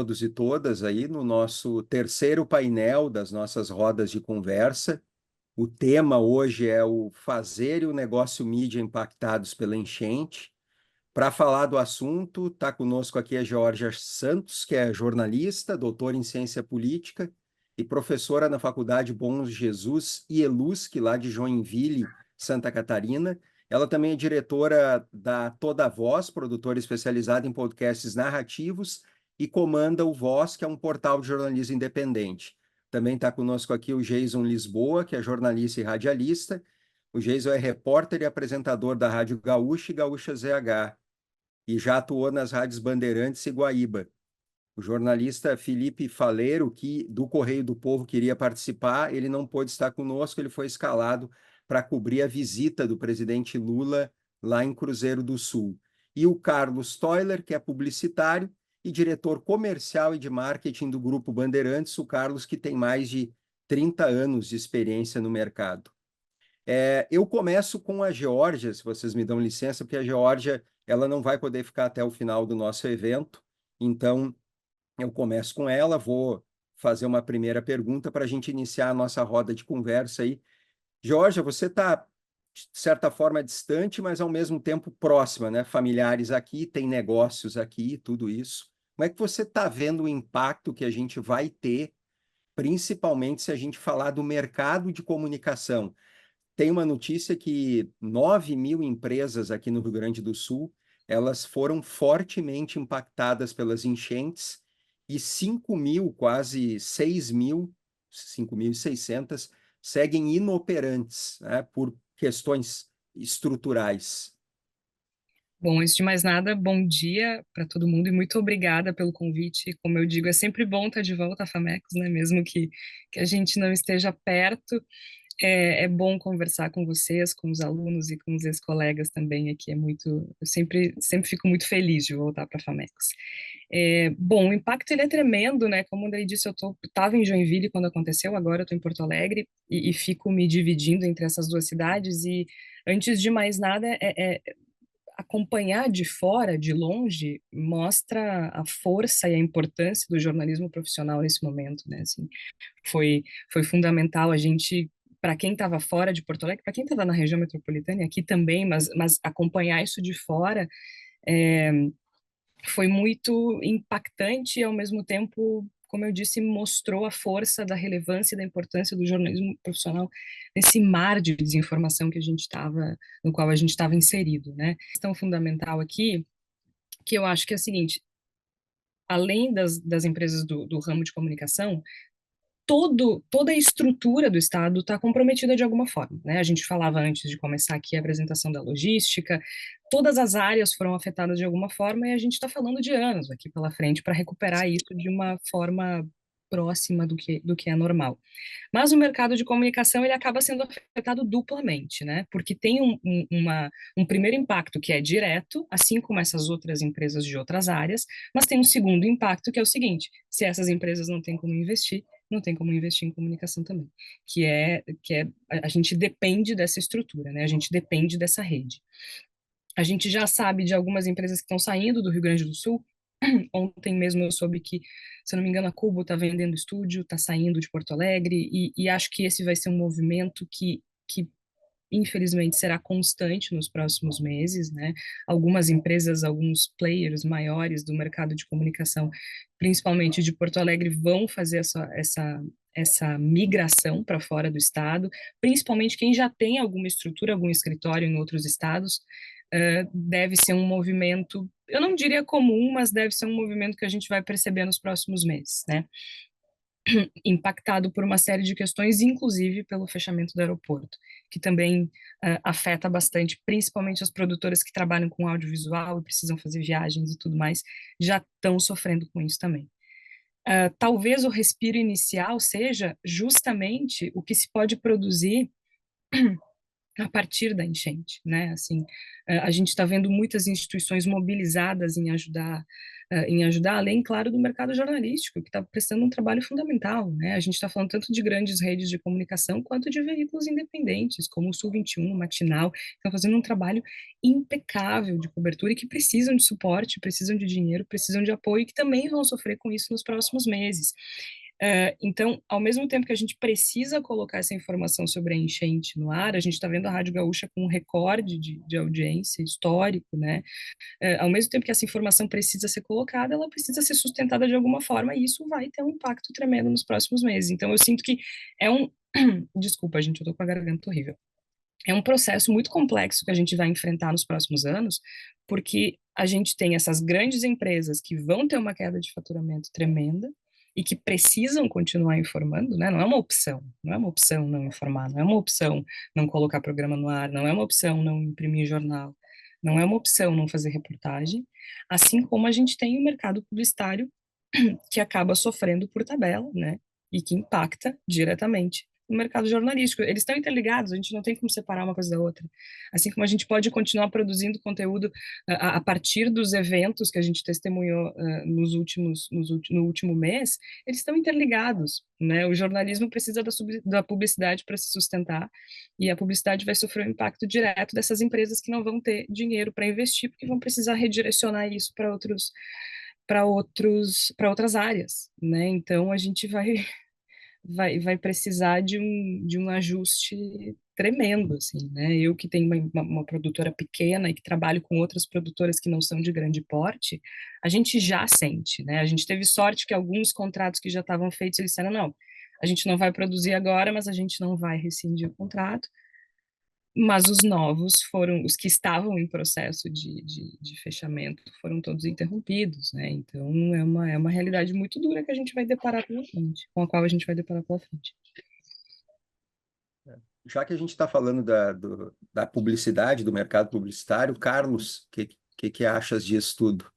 todos e todas aí no nosso terceiro painel das nossas rodas de conversa. O tema hoje é o fazer e o negócio mídia impactados pela enchente. Para falar do assunto, está conosco aqui a Georgia Santos, que é jornalista, doutora em ciência política e professora na Faculdade Bom Jesus IELUSC, lá de Joinville, Santa Catarina. Ela também é diretora da Toda Voz, produtora especializada em podcasts narrativos, e comanda o Voz, que é um portal de jornalismo independente. Também está conosco aqui o Jason Lisboa, que é jornalista e radialista. O Jason é repórter e apresentador da Rádio Gaúcha e Gaúcha ZH, e já atuou nas rádios Bandeirantes e Guaíba. O jornalista Felipe Faleiro, que do Correio do Povo queria participar, ele não pôde estar conosco, ele foi escalado para cobrir a visita do presidente Lula lá em Cruzeiro do Sul. E o Carlos Toiler, que é publicitário e diretor comercial e de marketing do Grupo Bandeirantes, o Carlos que tem mais de 30 anos de experiência no mercado. Eu começo com a Geórgia, se vocês me dão licença, porque a Geórgia ela não vai poder ficar até o final do nosso evento, então eu começo com ela, vou fazer uma primeira pergunta para a gente iniciar a nossa roda de conversa aí. Geórgia, você está, de certa forma, distante, mas ao mesmo tempo próxima, né? Familiares aqui, tem negócios aqui, tudo isso. Como é que você está vendo o impacto que a gente vai ter, principalmente se a gente falar do mercado de comunicação? Tem uma notícia que 9.000 empresas aqui no Rio Grande do Sul, elas foram fortemente impactadas pelas enchentes e 5.000, quase 6.000, 5.600, seguem inoperantes, né, por questões estruturais. Bom, antes de mais nada, bom dia para todo mundo e muito obrigada pelo convite. Como eu digo, é sempre bom estar de volta à Famecos, né? Mesmo que a gente não esteja perto, é bom conversar com vocês, com os alunos e com os ex-colegas também aqui. Eu sempre fico muito feliz de voltar para a Famecos. Bom, o impacto ele é tremendo, né? Como o Andrei disse, eu estava em Joinville quando aconteceu, agora eu estou em Porto Alegre e fico me dividindo entre essas duas cidades. E antes de mais nada, acompanhar de fora, de longe, mostra a força e a importância do jornalismo profissional nesse momento, né? Assim, foi, foi fundamental a gente, para quem estava fora de Porto Alegre, para quem estava na região metropolitana, e aqui também, mas acompanhar isso de fora é, foi muito impactante e, ao mesmo tempo, como eu disse, mostrou a força da relevância e da importância do jornalismo profissional nesse mar de desinformação que a gente estava, no qual a gente estava inserido, né? A questão fundamental aqui, que eu acho que é a seguinte: além das empresas do ramo de comunicação, toda a estrutura do Estado está comprometida de alguma forma, né? A gente falava antes de começar aqui a apresentação da logística, todas as áreas foram afetadas de alguma forma e a gente está falando de anos aqui pela frente para recuperar isso de uma forma próxima do que é normal. Mas o mercado de comunicação ele acaba sendo afetado duplamente, né? Porque tem um primeiro impacto que é direto, assim como essas outras empresas de outras áreas, mas tem um segundo impacto que é o seguinte: se essas empresas não têm como investir, não tem como investir em comunicação também, que é a gente depende dessa estrutura, né? A gente depende dessa rede. A gente já sabe de algumas empresas que estão saindo do Rio Grande do Sul. Ontem mesmo eu soube que, se eu não me engano, a Cubo está vendendo estúdio, está saindo de Porto Alegre, e acho que esse vai ser um movimento que infelizmente será constante nos próximos meses, né? Algumas empresas, alguns players maiores do mercado de comunicação, principalmente de Porto Alegre, vão fazer essa migração para fora do estado, principalmente quem já tem alguma estrutura, algum escritório em outros estados. Deve ser um movimento, eu não diria comum, mas deve ser um movimento que a gente vai perceber nos próximos meses, né? Impactado por uma série de questões, inclusive pelo fechamento do aeroporto, que também afeta bastante, principalmente as produtoras que trabalham com audiovisual e precisam fazer viagens e tudo mais, já estão sofrendo com isso também. Talvez o respiro inicial seja justamente o que se pode produzir a partir da enchente, né? Assim, a gente está vendo muitas instituições mobilizadas em ajudar, além, claro, do mercado jornalístico, que está prestando um trabalho fundamental, né? A gente está falando tanto de grandes redes de comunicação quanto de veículos independentes, como o Sul 21, o Matinal, que estão fazendo um trabalho impecável de cobertura e que precisam de suporte, precisam de dinheiro, precisam de apoio e que também vão sofrer com isso nos próximos meses. Então, ao mesmo tempo que a gente precisa colocar essa informação sobre a enchente no ar, a gente está vendo a Rádio Gaúcha com um recorde de audiência histórico, né? Ao mesmo tempo que essa informação precisa ser colocada, ela precisa ser sustentada de alguma forma, e isso vai ter um impacto tremendo nos próximos meses. Então, eu sinto que é um. Desculpa, gente, eu tô com a garganta horrível. É um processo muito complexo que a gente vai enfrentar nos próximos anos, porque a gente tem essas grandes empresas que vão ter uma queda de faturamento tremenda e que precisam continuar informando, né? Não é uma opção, não é uma opção não informar, não é uma opção não colocar programa no ar, não é uma opção não imprimir jornal, não é uma opção não fazer reportagem, assim como a gente tem o mercado publicitário que acaba sofrendo por tabela, né? E que impacta diretamente no mercado jornalístico. Eles estão interligados, a gente não tem como separar uma coisa da outra. Assim como a gente pode continuar produzindo conteúdo a partir dos eventos que a gente testemunhou no último mês, eles estão interligados, né? O jornalismo precisa da publicidade para se sustentar e a publicidade vai sofrer um impacto direto dessas empresas que não vão ter dinheiro para investir, porque vão precisar redirecionar isso para outras áreas, né? Então a gente vai precisar de um ajuste tremendo, assim, né? Eu que tenho uma produtora pequena e que trabalho com outras produtoras que não são de grande porte, a gente já sente, né? A gente teve sorte que alguns contratos que já estavam feitos, eles disseram, não, a gente não vai produzir agora, mas a gente não vai rescindir o contrato. Mas os novos foram, os que estavam em processo de fechamento, foram todos interrompidos, né? Então, é uma realidade muito dura que a gente vai deparar pela frente, com a qual a gente vai deparar pela frente. Já que a gente está falando da publicidade, do mercado publicitário, Carlos, que achas disso tudo?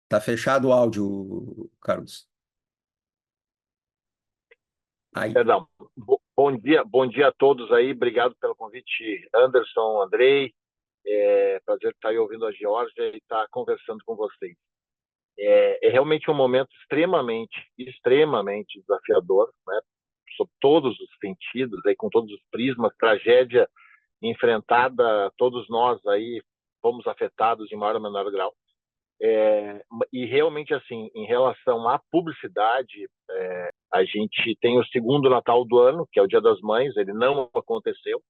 Tá fechado o áudio, Carlos. Aí. Perdão. Bom dia a todos aí. Obrigado pelo convite, Anderson, Andrei. Prazer estar aí ouvindo a Geórgia e estar conversando com vocês. É realmente um momento extremamente desafiador, né? Sob todos os sentidos, aí com todos os prismas, tragédia enfrentada, todos nós aí fomos afetados em maior ou menor grau. E realmente, assim, em relação à publicidade, a gente tem o segundo Natal do ano, que é o Dia das Mães, ele não aconteceu,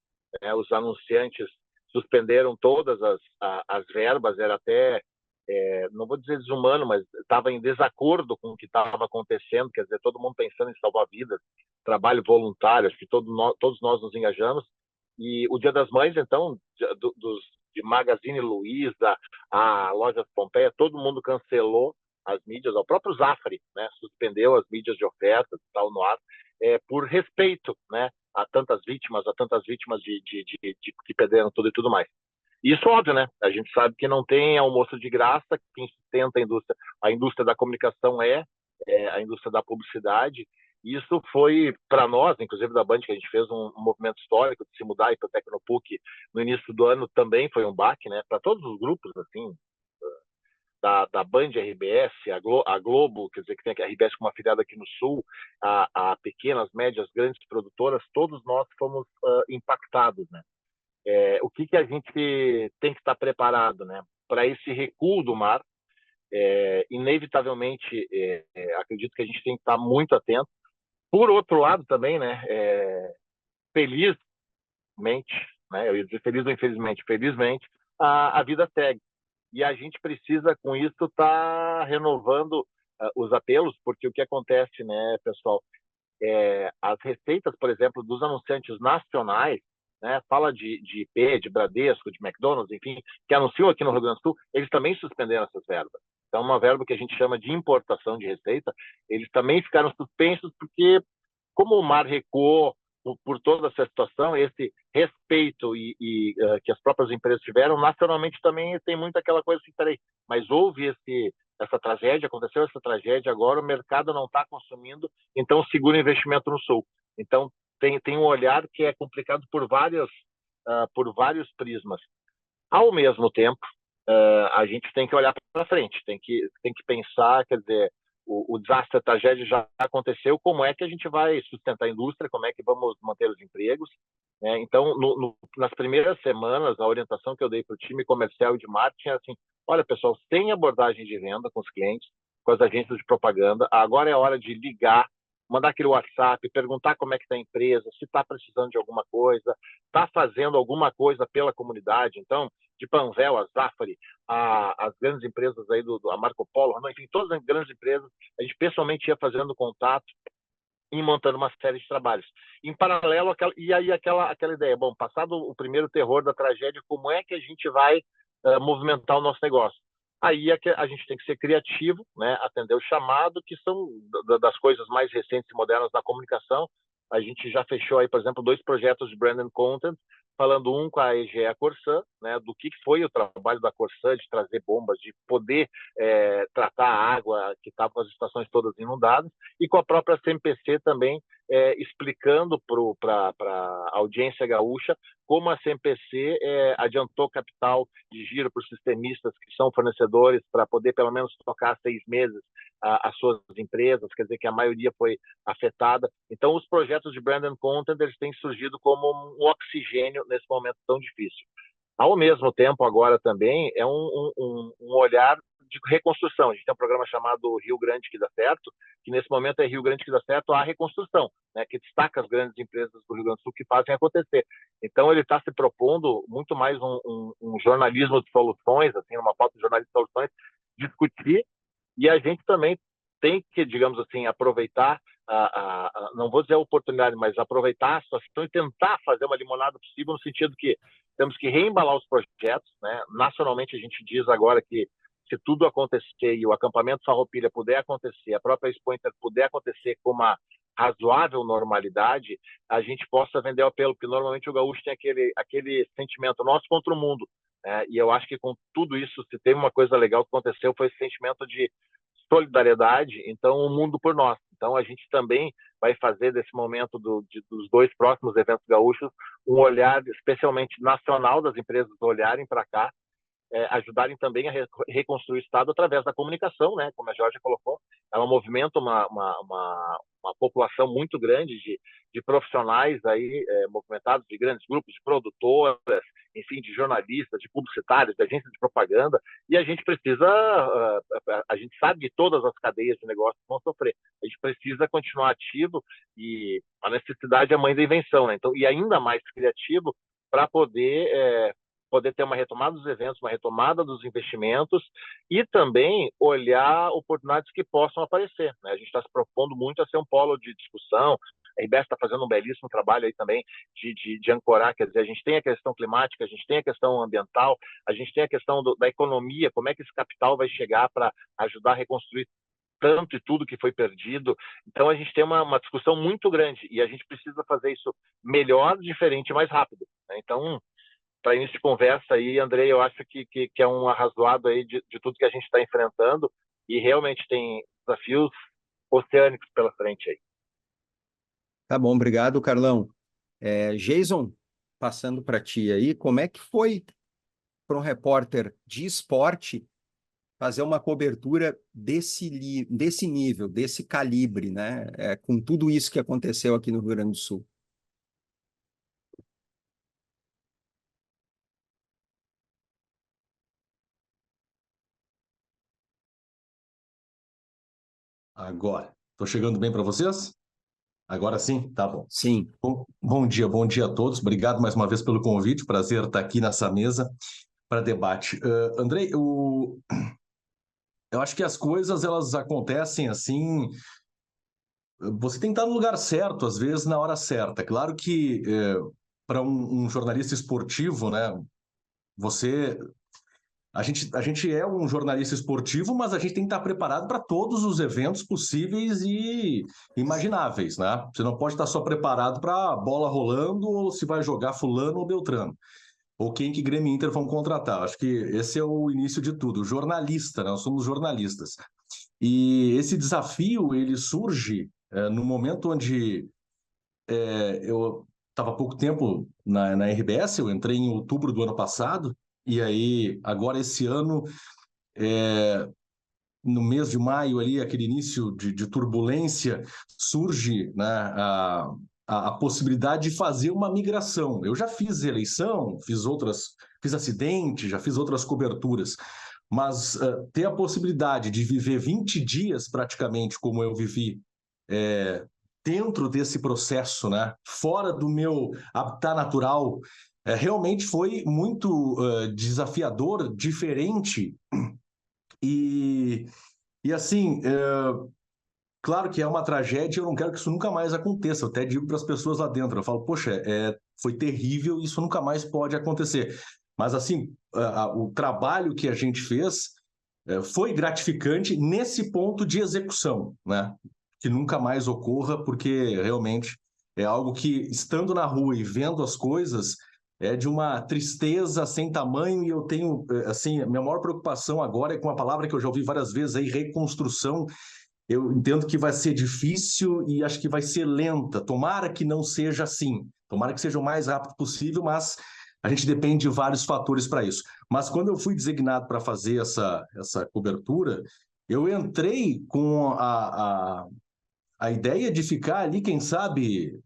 né? Os anunciantes suspenderam todas as verbas, era até, não vou dizer desumano, mas estava em desacordo com o que estava acontecendo, quer dizer, todo mundo pensando em salvar vidas, trabalho voluntário, acho que todos nós nos engajamos. E o Dia das Mães, então, de Magazine Luiza, a Lojas Pompeia, todo mundo cancelou as mídias, o próprio Zafari, né, suspendeu as mídias de oferta e tal no ar, por respeito, né, a tantas vítimas que perderam tudo e tudo mais. Isso, óbvio, né? A gente sabe que não tem almoço de graça, quem sustenta a indústria da comunicação a indústria da publicidade. Isso foi, para nós, inclusive da Band, que a gente fez um movimento histórico de se mudar para o Tecnopuc no início do ano, também foi um baque, né? Para todos os grupos, assim, da Band RBS, a Globo, quer dizer, que tem a RBS como afiliada aqui no Sul, a pequenas, médias, grandes produtoras, todos nós fomos impactados, né? O que a gente tem que estar preparado, né? Para esse recuo do mar, inevitavelmente, acredito que a gente tem que estar muito atento. Por outro lado, também, né? Felizmente, né? Eu ia dizer feliz ou infelizmente, felizmente, a vida segue. E a gente precisa, com isso, estar renovando os apelos, porque o que acontece, né, pessoal, as receitas, por exemplo, dos anunciantes nacionais, né, fala de IP, de Bradesco, de McDonald's, enfim, que anunciam aqui no Rio Grande do Sul, eles também suspenderam essas verbas. Então, uma verba que a gente chama de importação de receita, eles também ficaram suspensos porque, como o mar recuou por toda essa situação, esse respeito que as próprias empresas tiveram, nacionalmente também tem muito aquela coisa assim, peraí, mas houve essa tragédia, aconteceu essa tragédia, agora o mercado não está consumindo, então segura investimento no Sul. Então, tem um olhar que é complicado por vários prismas. Ao mesmo tempo, a gente tem que olhar para frente, tem que pensar, quer dizer, o desastre, a tragédia já aconteceu, como é que a gente vai sustentar a indústria, como é que vamos manter os empregos, né? Então, nas primeiras semanas, a orientação que eu dei para o time comercial e de marketing é assim, olha, pessoal, sem abordagem de venda com os clientes, com as agências de propaganda, agora é hora de ligar, mandar aquele WhatsApp, perguntar como é que está a empresa, se está precisando de alguma coisa, está fazendo alguma coisa pela comunidade. Então, de Panvel, a Zafari, as grandes empresas aí a Marco Polo, enfim, todas as grandes empresas, a gente pessoalmente ia fazendo contato e montando uma série de trabalhos. Em paralelo, aquela ideia, bom, passado o primeiro terror da tragédia, como é que a gente vai movimentar o nosso negócio? Aí a gente tem que ser criativo, né? Atender o chamado, que são das coisas mais recentes e modernas da comunicação. A gente já fechou aí, por exemplo, 2 projetos de brand and content, falando um com a EGE Corsan, né, do que foi o trabalho da Corsan de trazer bombas, de poder tratar a água que estava com as estações todas inundadas, e com a própria CMPC também explicando para a audiência gaúcha como a CMPC adiantou capital de giro para os sistemistas que são fornecedores para poder pelo menos tocar 6 meses as suas empresas, quer dizer que a maioria foi afetada. Então, os projetos de brand and content eles têm surgido como um oxigênio nesse momento tão difícil. Ao mesmo tempo, agora também, é um olhar de reconstrução. A gente tem um programa chamado Rio Grande que dá certo, que nesse momento é Rio Grande que dá certo a reconstrução, né, que destaca as grandes empresas do Rio Grande do Sul que fazem acontecer. Então, ele está se propondo muito mais um jornalismo de soluções, assim, uma pauta de jornalismo de soluções, discutir, e a gente também tem que, digamos assim, aproveitar, não vou dizer a oportunidade, mas aproveitar a situação e tentar fazer uma limonada possível, no sentido que temos que reembalar os projetos, né? Nacionalmente, a gente diz agora que se tudo acontecer e o acampamento Farroupilha puder acontecer, a própria Expo Inter puder acontecer com uma razoável normalidade, a gente possa vender o apelo, porque normalmente o gaúcho tem aquele sentimento nosso contra o mundo, né? E eu acho que com tudo isso, se tem uma coisa legal que aconteceu, foi esse sentimento de solidariedade, então o mundo por nós. Então a gente também vai fazer desse momento dos 2 próximos eventos gaúchos um olhar especialmente nacional das empresas olharem para cá, ajudarem também a reconstruir o Estado através da comunicação, né? Como a Jorge colocou, ela movimenta uma população muito grande de profissionais aí movimentados, de grandes grupos, de produtoras, enfim, de jornalistas, de publicitários, de agências de propaganda, e a gente precisa, a gente sabe que todas as cadeias de negócio vão sofrer, a gente precisa continuar ativo, e a necessidade é a mãe da invenção, né? Então, e ainda mais criativo para poder ter uma retomada dos eventos, uma retomada dos investimentos e também olhar oportunidades que possam aparecer, né? A gente está se propondo muito a ser um polo de discussão. A RBS está fazendo um belíssimo trabalho aí também de ancorar, quer dizer, a gente tem a questão climática, a gente tem a questão ambiental, a gente tem a questão da economia, como é que esse capital vai chegar para ajudar a reconstruir tanto e tudo que foi perdido. Então, a gente tem uma discussão muito grande e a gente precisa fazer isso melhor, diferente e mais rápido, né? Então, para início de conversa aí, Andrei, eu acho que é um arrazoado aí de tudo que a gente está enfrentando e realmente tem desafios oceânicos pela frente aí. Tá bom, obrigado, Carlão. Jason, passando para ti aí, como é que foi para um repórter de esporte fazer uma cobertura desse nível, desse calibre, né? Com tudo isso que aconteceu aqui no Rio Grande do Sul? Agora, estou chegando bem para vocês? Agora sim? Tá bom. Sim. Bom dia a todos. Obrigado mais uma vez pelo convite. Prazer estar aqui nessa mesa para debate. Andrei, eu acho que as coisas elas acontecem assim. Você tem que estar no lugar certo, às vezes na hora certa. Claro que para um jornalista esportivo, né? Você A gente é um jornalista esportivo, mas a gente tem que estar preparado para todos os eventos possíveis e imagináveis, né? Você não pode estar só preparado para a bola rolando ou se vai jogar fulano ou beltrano. ou quem que Grêmio e Inter vão contratar. Acho que esse é o início de tudo. Jornalista, né? Nós somos jornalistas. E esse desafio, ele surge no momento onde eu estava há pouco tempo na RBS, eu entrei em outubro do ano passado, e aí, agora esse ano, no mês de maio, ali, aquele início de turbulência, surge, né, a possibilidade de fazer uma migração. Eu já fiz eleição, fiz acidente, já fiz outras coberturas, mas ter a possibilidade de viver 20 dias praticamente como eu vivi dentro desse processo, né, fora do meu habitat natural, realmente foi muito desafiador, diferente e assim, claro que é uma tragédia, eu não quero que isso nunca mais aconteça. Eu até digo para as pessoas lá dentro, eu falo, poxa, foi terrível, isso nunca mais pode acontecer. Mas assim, o trabalho que a gente fez foi gratificante nesse ponto de execução, né? Que nunca mais ocorra, porque realmente é algo que, estando na rua e vendo as coisas, é de uma tristeza sem tamanho, e eu tenho, assim, a minha maior preocupação agora é com uma palavra que eu já ouvi várias vezes aí, reconstrução. Eu entendo que vai ser difícil e acho que vai ser lenta. Tomara que não seja assim. Tomara que seja o mais rápido possível, mas a gente depende de vários fatores para isso. Mas quando eu fui designado para fazer essa cobertura, eu entrei com a ideia de ficar ali, quem sabe,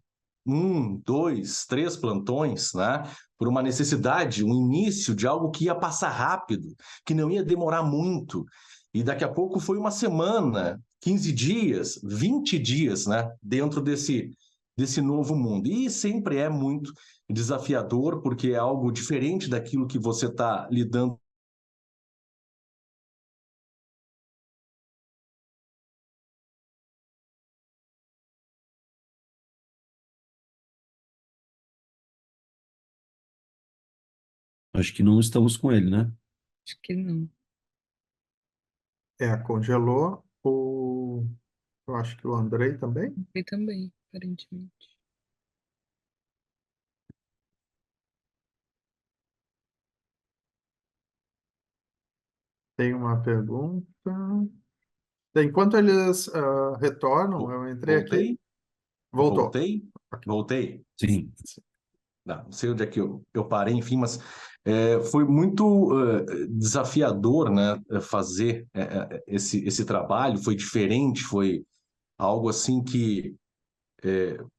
1, 2, 3 plantões, né? Por uma necessidade, um início de algo que ia passar rápido, que não ia demorar muito. E daqui a pouco foi uma semana, 15 dias, 20 dias, né? Dentro desse novo mundo. E sempre é muito desafiador, porque é algo diferente daquilo que você está lidando. Acho que não estamos com ele, né? Acho que não. Congelou. Eu acho que o Andrei também. E também, aparentemente. Tem uma pergunta. Enquanto eles retornam, eu entrei aqui. Voltou. Voltei. Sim. Não sei onde é que eu parei, enfim, mas foi muito desafiador, né, fazer esse trabalho, foi diferente, foi algo assim que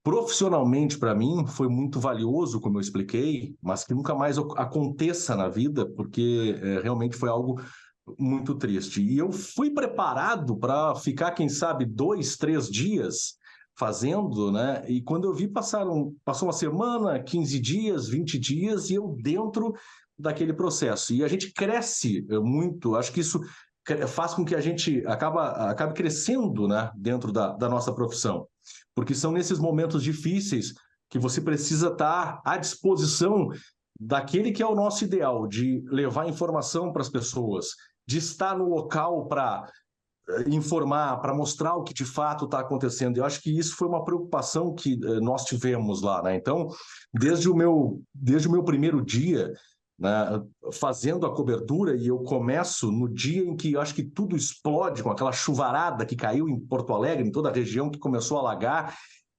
profissionalmente para mim foi muito valioso, como eu expliquei, mas que nunca mais aconteça na vida, porque realmente foi algo muito triste. E eu fui preparado para ficar, quem sabe, 2, 3 dias fazendo, né? E quando eu vi, passou uma semana, 15 dias, 20 dias, e eu dentro daquele processo. E a gente cresce muito, acho que isso faz com que a gente acabe crescendo, né, dentro da nossa profissão. Porque são nesses momentos difíceis que você precisa estar à disposição daquele que é o nosso ideal, de levar informação para as pessoas, de estar no local para informar, para mostrar o que de fato está acontecendo. Eu acho que isso foi uma preocupação que nós tivemos lá, né? Então, desde o meu primeiro dia, né, fazendo a cobertura, e eu começo no dia em que eu acho que tudo explode, com aquela chuvarada que caiu em Porto Alegre, em toda a região que começou a alagar,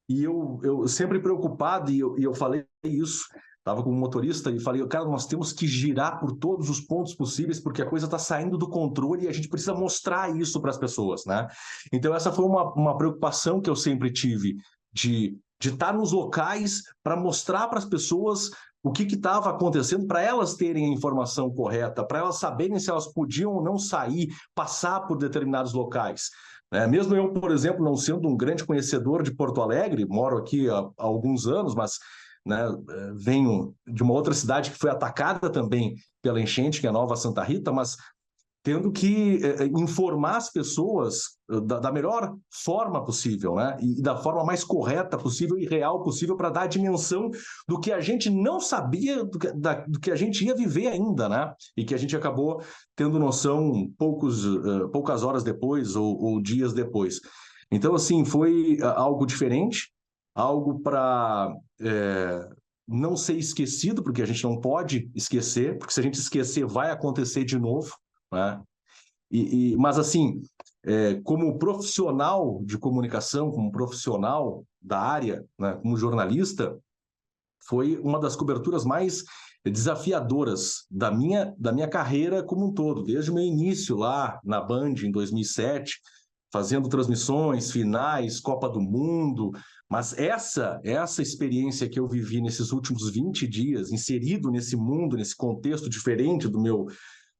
e eu sempre preocupado, e eu falei isso, estava com um motorista e falei, cara, nós temos que girar por todos os pontos possíveis, porque a coisa está saindo do controle e a gente precisa mostrar isso para as pessoas, né? Então essa foi uma preocupação que eu sempre tive, de estar nos locais para mostrar para as pessoas o que estava acontecendo, para elas terem a informação correta, para elas saberem se elas podiam ou não sair, passar por determinados locais. Mesmo eu, por exemplo, não sendo um grande conhecedor de Porto Alegre, moro aqui há alguns anos, mas né, venho de uma outra cidade que foi atacada também pela enchente, que é Nova Santa Rita, mas tendo que informar as pessoas da melhor forma possível, né? E da forma mais correta possível e real possível, para dar a dimensão do que a gente não sabia, do que a gente ia viver ainda, né? E que a gente acabou tendo noção poucas horas depois ou dias depois. Então, assim, foi algo diferente, algo para não ser esquecido, porque a gente não pode esquecer, porque se a gente esquecer, vai acontecer de novo, né? Mas, assim, como profissional de comunicação, como profissional da área, né, como jornalista, foi uma das coberturas mais desafiadoras da minha carreira como um todo, desde o meu início lá na Band, em 2007, fazendo transmissões, finais, Copa do Mundo. Mas essa experiência que eu vivi nesses últimos 20 dias, inserido nesse mundo, nesse contexto diferente do meu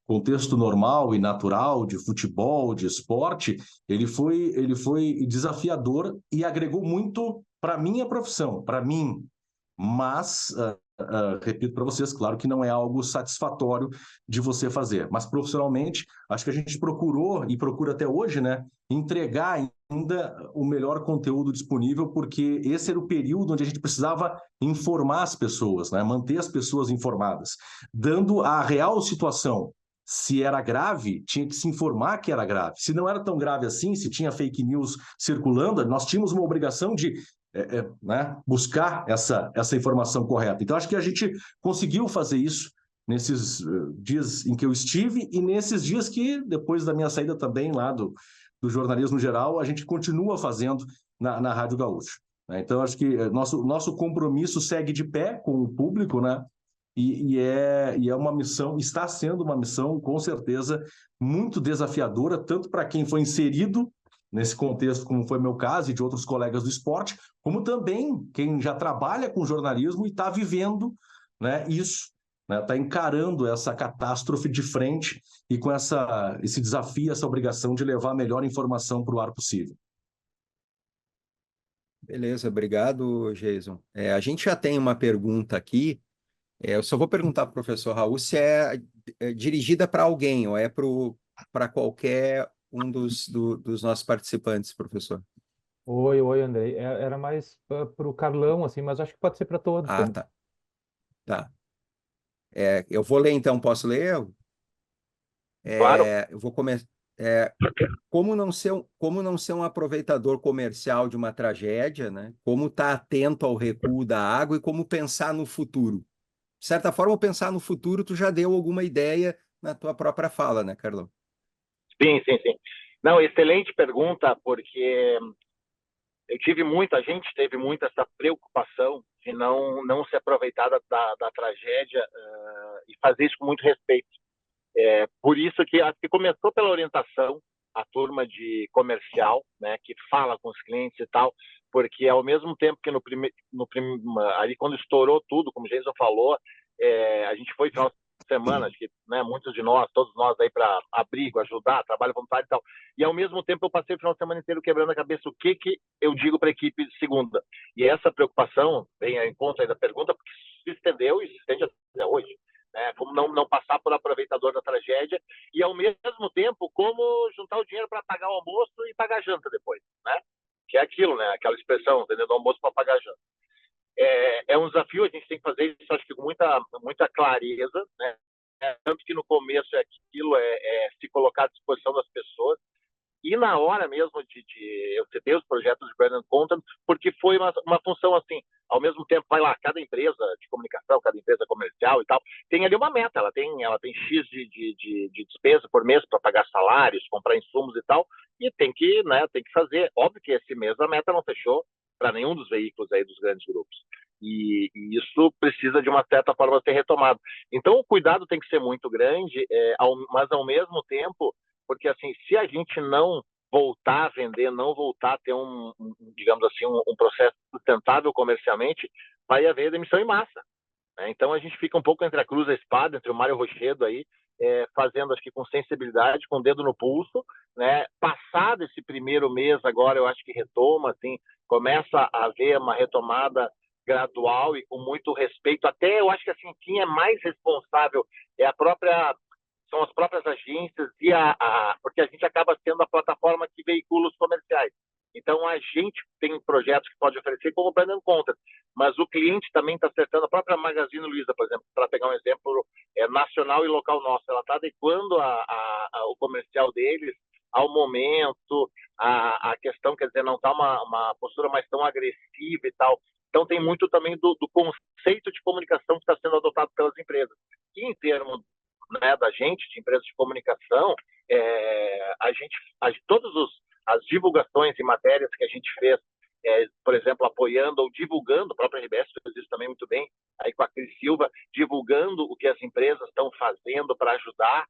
contexto normal e natural de futebol, de esporte, ele foi desafiador e agregou muito para a minha profissão, para mim. Mas, repito para vocês, claro que não é algo satisfatório de você fazer. Mas profissionalmente, acho que a gente procurou e procura até hoje, né, entregar ainda o melhor conteúdo disponível, porque esse era o período onde a gente precisava informar as pessoas, né, manter as pessoas informadas, dando a real situação. Se era grave, tinha que se informar que era grave. Se não era tão grave assim, se tinha fake news circulando, nós tínhamos uma obrigação de né, buscar essa informação correta. Então, acho que a gente conseguiu fazer isso nesses dias em que eu estive e nesses dias que, depois da minha saída também lá do jornalismo geral, a gente continua fazendo na Rádio Gaúcho. Né? Então, acho que nosso compromisso segue de pé com o público, né? E é uma missão, está sendo uma missão, com certeza, muito desafiadora, tanto para quem foi inserido nesse contexto, como foi meu caso e de outros colegas do esporte, como também quem já trabalha com jornalismo e está vivendo, né, isso, né, está encarando essa catástrofe de frente e com esse desafio, essa obrigação de levar a melhor informação para o ar possível. Beleza, obrigado, Jason. A gente já tem uma pergunta aqui. Eu só vou perguntar para o professor Raul se é dirigida para alguém ou é para qualquer um dos nossos participantes, professor. Oi, Andrei. Era mais para o Carlão, assim, mas acho que pode ser para todos Ah, também. tá. Tá. Eu vou ler, então, posso ler? Claro. Eu vou começar. Como não ser um aproveitador comercial de uma tragédia, né? Como estar atento ao recuo da água e como pensar no futuro. De certa forma, pensar no futuro, tu já deu alguma ideia na tua própria fala, né, Carlão? Sim. Não, excelente pergunta, porque a gente teve muito essa preocupação de não se aproveitar da tragédia e fazer isso com muito respeito. Por isso que acho que começou pela orientação, a turma de comercial, né, que fala com os clientes e tal, porque ao mesmo tempo que ali quando estourou tudo, como o Jason falou, a gente foi final de semana, acho que, né, muitos de nós, todos nós aí para abrigo, ajudar, trabalho voluntário e tal, e ao mesmo tempo eu passei o final de semana inteiro quebrando a cabeça o que eu digo para a equipe de segunda. E essa preocupação vem ao encontro aí da pergunta, porque se estendeu e se estende até hoje. Como não passar por aproveitador da tragédia e, ao mesmo tempo, como juntar o dinheiro para pagar o almoço e pagar a janta depois, né? Que é aquilo, né? Aquela expressão, entendeu? Do almoço para pagar a janta. É um desafio, a gente tem que fazer isso, acho que com muita clareza, né? Tanto que no começo aquilo se colocar à disposição das pessoas. E na hora mesmo eu citei os projetos de brand content, porque foi uma função assim, ao mesmo tempo, vai lá, cada empresa de comunicação, cada empresa comercial e tal, tem ali uma meta, ela tem X de despesa por mês para pagar salários, comprar insumos e tal, e tem que fazer. Óbvio que esse mês a meta não fechou para nenhum dos veículos aí dos grandes grupos. E isso precisa, de uma certa forma, ser retomado. Então, o cuidado tem que ser muito grande, mas, ao mesmo tempo, porque, assim, se a gente não voltar a vender, não voltar a ter digamos assim, um processo sustentável comercialmente, vai haver demissão em massa. Né? Então, a gente fica um pouco entre a cruz e a espada, entre o Mário Rochedo aí, fazendo, acho que com sensibilidade, com o dedo no pulso, né? Passado esse primeiro mês, agora eu acho que retoma, assim, começa a haver uma retomada gradual e com muito respeito. Até eu acho que, assim, quem é mais responsável são as próprias agências porque a gente acaba sendo a plataforma que veicula os comerciais. Então, a gente tem projetos que pode oferecer como brand content, mas o cliente também está acertando. A própria Magazine Luiza, por exemplo, para pegar um exemplo nacional e local nosso, ela está adequando o comercial deles ao momento, a questão, quer dizer, não está uma postura mais tão agressiva e tal. Então, tem muito também do conceito de comunicação que está sendo adotado pelas empresas. E em termos, né, da gente, de empresas de comunicação, todas as divulgações e matérias que a gente fez, por exemplo, apoiando ou divulgando, a própria RBS fez isso também muito bem, aí com a Cris Silva, divulgando o que as empresas estão fazendo para ajudar,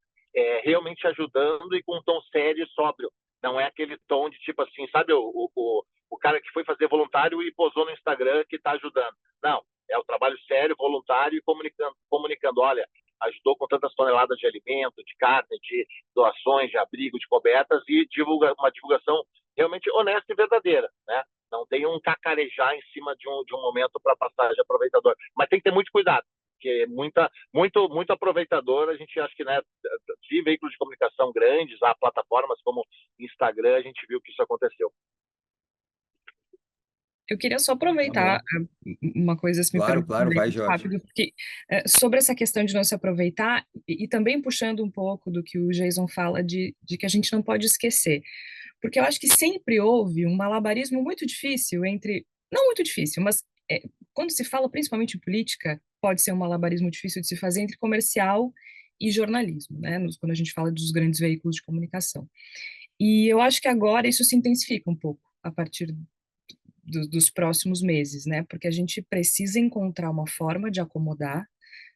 realmente ajudando e com um tom sério e sóbrio. Não é aquele tom de tipo assim, sabe, o cara que foi fazer voluntário e posou no Instagram que está ajudando. Não, é o trabalho sério, voluntário e comunicando, olha, ajudou com tantas toneladas de alimento, de carne, de doações, de abrigo, de cobertas, e uma divulgação realmente honesta e verdadeira, né? Não tem um cacarejar em cima de um momento para passar de aproveitador. Mas tem que ter muito cuidado, porque muito aproveitador, a gente acha que, né, de veículos de comunicação grandes, há plataformas como Instagram, a gente viu que isso aconteceu. Eu queria só aproveitar uma coisa, se me Claro, permite, claro, vai, muito Jorge. rápido, porque sobre essa questão de não se aproveitar, e também puxando um pouco do que o Jason fala de que a gente não pode esquecer, porque eu acho que sempre houve um malabarismo muito difícil entre, não muito difícil, mas quando se fala principalmente em política, pode ser um malabarismo difícil de se fazer entre comercial e jornalismo, né, quando a gente fala dos grandes veículos de comunicação. E eu acho que agora isso se intensifica um pouco a partir dos próximos meses, né? Porque a gente precisa encontrar uma forma de acomodar,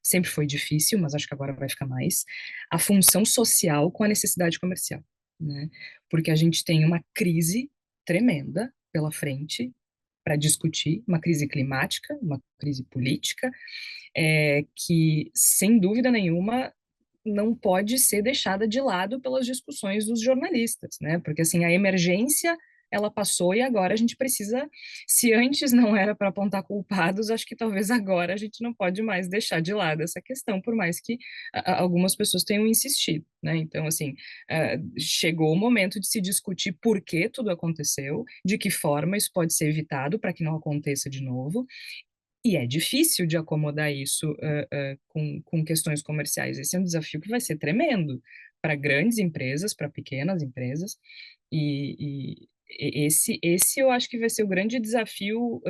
sempre foi difícil, mas acho que agora vai ficar mais, a função social com a necessidade comercial, né? Porque a gente tem uma crise tremenda pela frente para discutir, uma crise climática, uma crise política, que, sem dúvida nenhuma, não pode ser deixada de lado pelas discussões dos jornalistas, né? Porque assim, a emergência ela passou e agora a gente precisa, se antes não era para apontar culpados, acho que talvez agora a gente não pode mais deixar de lado essa questão, por mais que algumas pessoas tenham insistido, né? Então, assim, chegou o momento de se discutir por que tudo aconteceu, de que forma isso pode ser evitado para que não aconteça de novo, e é difícil de acomodar isso com questões comerciais. Esse é um desafio que vai ser tremendo para grandes empresas, para pequenas empresas, esse eu acho que vai ser o grande desafio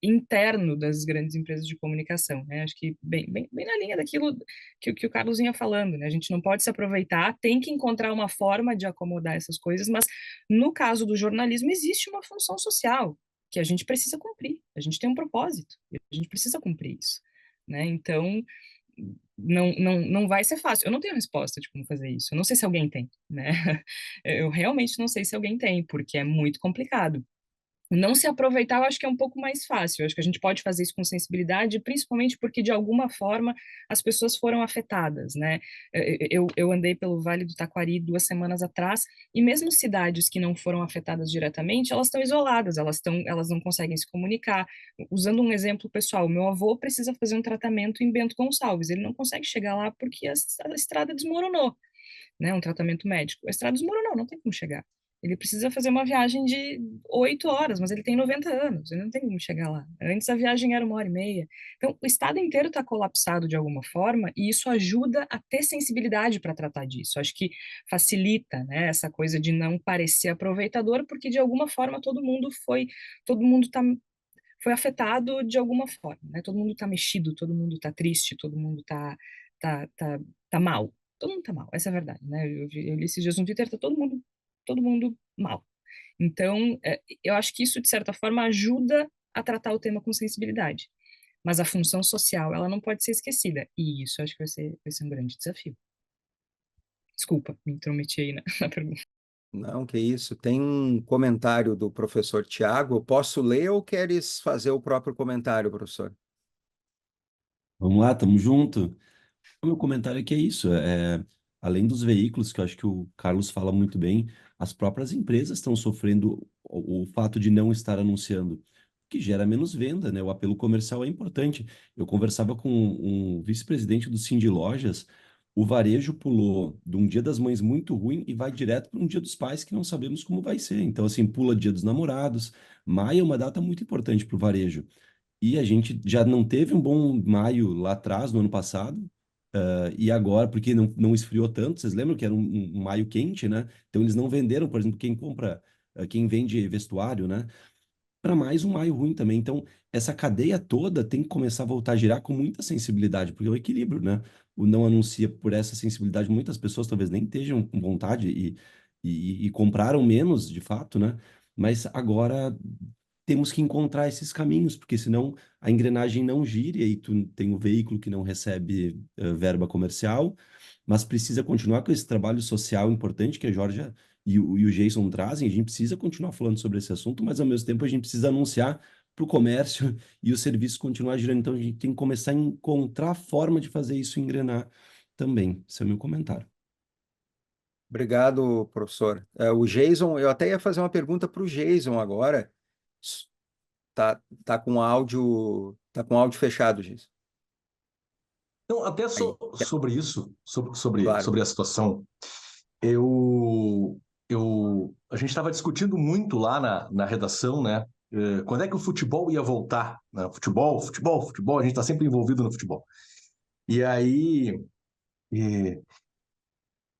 interno das grandes empresas de comunicação, né? Acho que bem na linha daquilo que o Carlos vinha falando, né? A gente não pode se aproveitar, tem que encontrar uma forma de acomodar essas coisas, mas no caso do jornalismo existe uma função social que a gente precisa cumprir, a gente tem um propósito, e a gente precisa cumprir isso, né? Então, não vai ser fácil. Eu não tenho resposta de como fazer isso. Eu não sei se alguém tem, né? Eu realmente não sei se alguém tem, porque é muito complicado. Não se aproveitar, eu acho que é um pouco mais fácil. Eu acho que a gente pode fazer isso com sensibilidade, principalmente porque, de alguma forma, as pessoas foram afetadas, né? Eu andei pelo Vale do Taquari 2 semanas atrás, e mesmo cidades que não foram afetadas diretamente, elas estão isoladas, elas não conseguem se comunicar. Usando um exemplo pessoal, meu avô precisa fazer um tratamento em Bento Gonçalves, ele não consegue chegar lá porque a estrada desmoronou, né? Um tratamento médico. A estrada desmoronou, não tem como chegar. Ele precisa fazer uma viagem de 8 horas, mas ele tem 90 anos, ele não tem como chegar lá. Antes a viagem era 1 hora e meia. Então, o estado inteiro está colapsado de alguma forma, e isso ajuda a ter sensibilidade para tratar disso. Acho que facilita, né, essa coisa de não parecer aproveitador, porque de alguma forma todo mundo foi afetado de alguma forma, né? Todo mundo está mexido, todo mundo está triste, todo mundo tá mal. Todo mundo tá mal, essa é a verdade, né? Eu li esses dias no Twitter, tá todo mundo mal. Então, eu acho que isso, de certa forma, ajuda a tratar o tema com sensibilidade. Mas a função social, ela não pode ser esquecida. E isso acho que vai ser um grande desafio. Desculpa, me intrometi aí na pergunta. Não, que isso. Tem um comentário do professor Tiago. Posso ler ou queres fazer o próprio comentário, professor? Vamos lá, tamo junto. O meu comentário aqui é isso. Além dos veículos, que eu acho que o Carlos fala muito bem, as próprias empresas estão sofrendo o fato de não estar anunciando, que gera menos venda, né? O apelo comercial é importante. Eu conversava com um vice-presidente do Cindy Lojas, o varejo pulou de um Dia das Mães muito ruim e vai direto para um Dia dos Pais que não sabemos como vai ser. Então, assim, pula Dia dos Namorados. Maio é uma data muito importante para o varejo. E a gente já não teve um bom maio lá atrás, no ano passado, e agora, porque não esfriou tanto, vocês lembram que era um maio quente, né? Então eles não venderam, por exemplo, quem compra, quem vende vestuário, né? para mais um maio ruim também. Então, essa cadeia toda tem que começar a voltar a girar com muita sensibilidade, porque é o equilíbrio, né? O não anuncia por essa sensibilidade, muitas pessoas talvez nem estejam com vontade e compraram menos, de fato, né? Mas agora temos que encontrar esses caminhos, porque senão a engrenagem não gira e aí tu tem o veículo que não recebe verba comercial, mas precisa continuar com esse trabalho social importante que a Georgia e o Jason trazem. A gente precisa continuar falando sobre esse assunto, mas ao mesmo tempo a gente precisa anunciar para o comércio e o serviço continuar girando. Então a gente tem que começar a encontrar a forma de fazer isso engrenar também. Esse é o meu comentário. Obrigado, professor. O Jason, eu até ia fazer uma pergunta para o Jason agora. Tá com áudio fechado, Jason. Não, até Aí, sobre isso, claro. sobre a situação, a gente estava discutindo muito lá na redação, né? Quando é que o futebol ia voltar? Né? Futebol, a gente está sempre envolvido no futebol. E aí,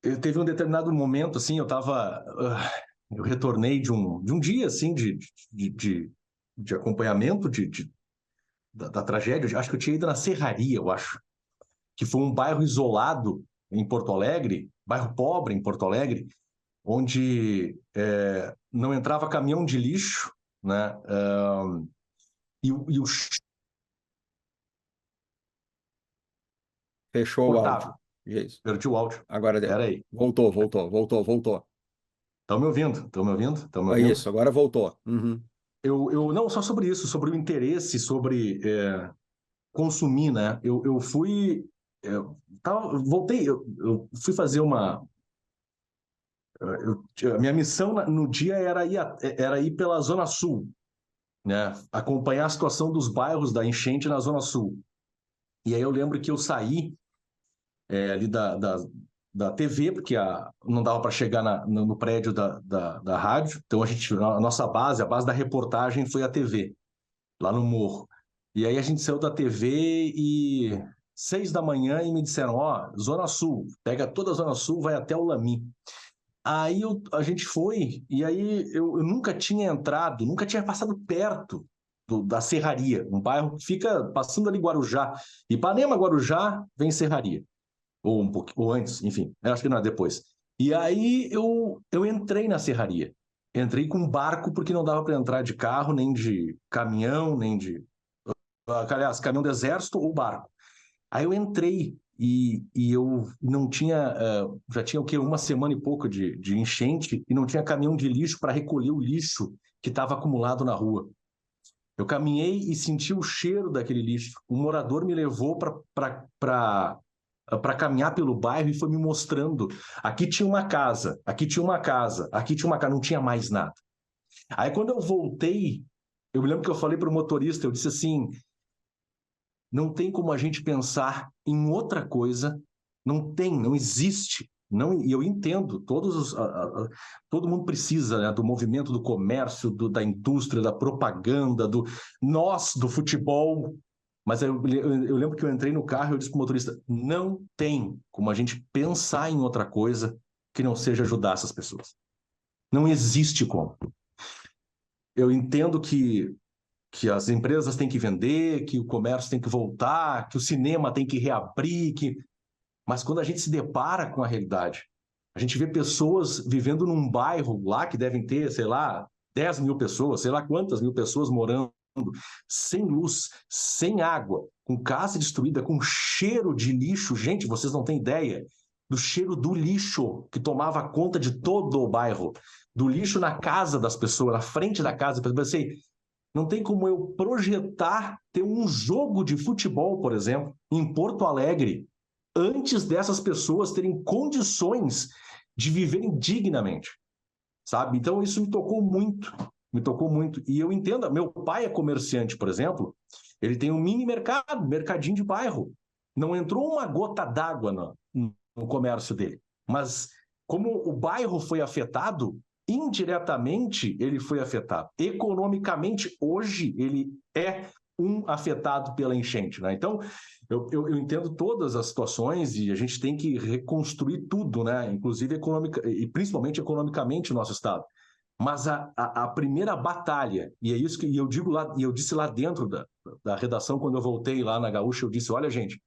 eu teve um determinado momento, assim, eu retornei de um dia, assim, de acompanhamento da tragédia. Acho que eu tinha ido na Serraria, eu acho, que foi um bairro isolado em Porto Alegre, bairro pobre em Porto Alegre, onde não entrava caminhão de lixo, né? E o Fechou o áudio, cortava, Jason. perdi o áudio. Agora deu. Espera aí. Voltou. Estão me ouvindo? Estão me ouvindo? Estão me É ouvindo? isso, agora voltou. Uhum. Não, só sobre isso, sobre o interesse, sobre consumir, né? Eu fui, voltei, eu fui fazer a minha missão no dia era ir pela Zona Sul, né? Acompanhar a situação dos bairros da enchente na Zona Sul. E aí eu lembro que eu saí ali da TV, porque não dava para chegar no prédio da rádio, então a nossa base, a base da reportagem foi a TV, lá no morro. E aí a gente saiu da TV e 6 da manhã e me disseram, Zona Sul, pega toda a Zona Sul, vai até o Lami. Aí a gente foi, e aí eu nunca tinha entrado, nunca tinha passado perto da Serraria, um bairro que fica passando ali Guarujá. Ipanema, Guarujá, vem Serraria. Ou um pouquinho, ou antes, enfim, eu acho que não é depois. E aí eu entrei na Serraria. Entrei com barco porque não dava para entrar de carro, nem de caminhão, nem de... Aliás, caminhão do exército ou barco. Aí eu entrei e eu não tinha, já tinha o quê? Uma semana e pouco de enchente e não tinha caminhão de lixo para recolher o lixo que estava acumulado na rua. Eu caminhei e senti o cheiro daquele lixo. Um morador me levou para caminhar pelo bairro e foi me mostrando. Aqui tinha uma casa, aqui tinha uma casa, aqui tinha uma casa, não tinha mais nada. Aí quando eu voltei, eu me lembro que eu falei para o motorista, eu disse assim, não tem como a gente pensar em outra coisa, não existe. Não, e eu entendo, todo mundo precisa, né, do movimento do comércio, da indústria, da propaganda, do futebol. Mas eu lembro que eu entrei no carro e eu disse para o motorista, não tem como a gente pensar em outra coisa que não seja ajudar essas pessoas. Não existe como. Eu entendo que as empresas têm que vender, que o comércio tem que voltar, que o cinema tem que reabrir, mas quando a gente se depara com a realidade, a gente vê pessoas vivendo num bairro lá que devem ter, sei lá, 10 mil pessoas, sei lá quantas mil pessoas morando, sem luz, sem água, com casa destruída, com cheiro de lixo. Gente, vocês não têm ideia do cheiro do lixo que tomava conta de todo o bairro, do lixo na casa das pessoas, na frente da casa. Eu pensei, não tem como eu projetar ter um jogo de futebol, por exemplo, em Porto Alegre, antes dessas pessoas terem condições de viverem dignamente, sabe? Então isso me tocou muito. E eu entendo, meu pai é comerciante, por exemplo, ele tem um mini mercado, mercadinho de bairro. Não entrou uma gota d'água no comércio dele, mas como o bairro foi afetado, indiretamente ele foi afetado. Economicamente, hoje, ele é um afetado pela enchente, né? Então, eu entendo todas as situações e a gente tem que reconstruir tudo, né? Inclusive econômica e principalmente economicamente o nosso estado. Mas a primeira batalha, e é isso que eu digo lá, e eu disse lá dentro da redação, quando eu voltei lá na Gaúcha, eu disse, olha, gente,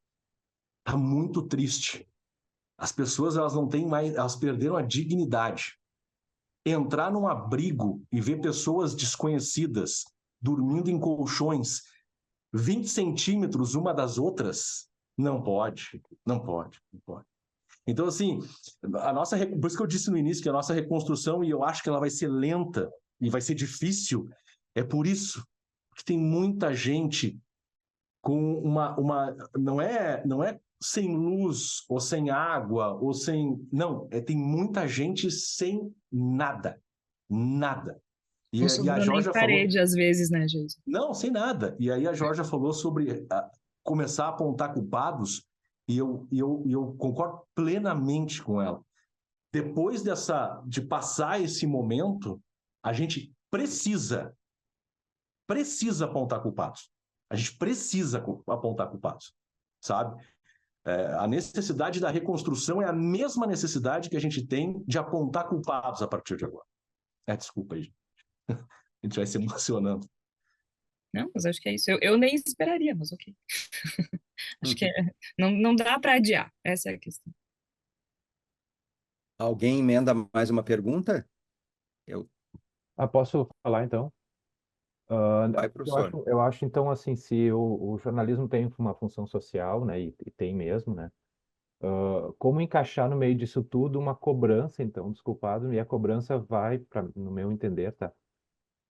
tá muito triste. As pessoas, elas não têm mais, elas perderam a dignidade. Entrar num abrigo e ver pessoas desconhecidas dormindo em colchões 20 centímetros uma das outras, não pode, não pode, não pode. Então, assim, por isso que eu disse no início que a nossa reconstrução, e eu acho que ela vai ser lenta e vai ser difícil, é por isso que tem muita gente com não é sem luz, ou sem água, ou sem... Não, tem muita gente sem nada, nada. Não E a sobrou nem Georgia falou... parede às vezes, né, Jason? Não, sem nada. E aí a Georgia falou sobre começar a apontar culpados, e eu concordo plenamente com ela. Depois de passar esse momento, a gente precisa apontar culpados. A gente precisa apontar culpados, sabe? A necessidade da reconstrução é a mesma necessidade que a gente tem de apontar culpados a partir de agora. Desculpa aí, gente. A gente vai se emocionando. Não, mas acho que é isso. Eu nem esperaria, mas ok. Acho que não dá para adiar. Essa é a questão. Alguém emenda mais uma pergunta? Posso falar então? Vai, professor. Eu acho então assim, se o jornalismo tem uma função social, né, e tem mesmo, né, como encaixar no meio disso tudo uma cobrança, então, dos culpados, e a cobrança vai, no meu entender, tá,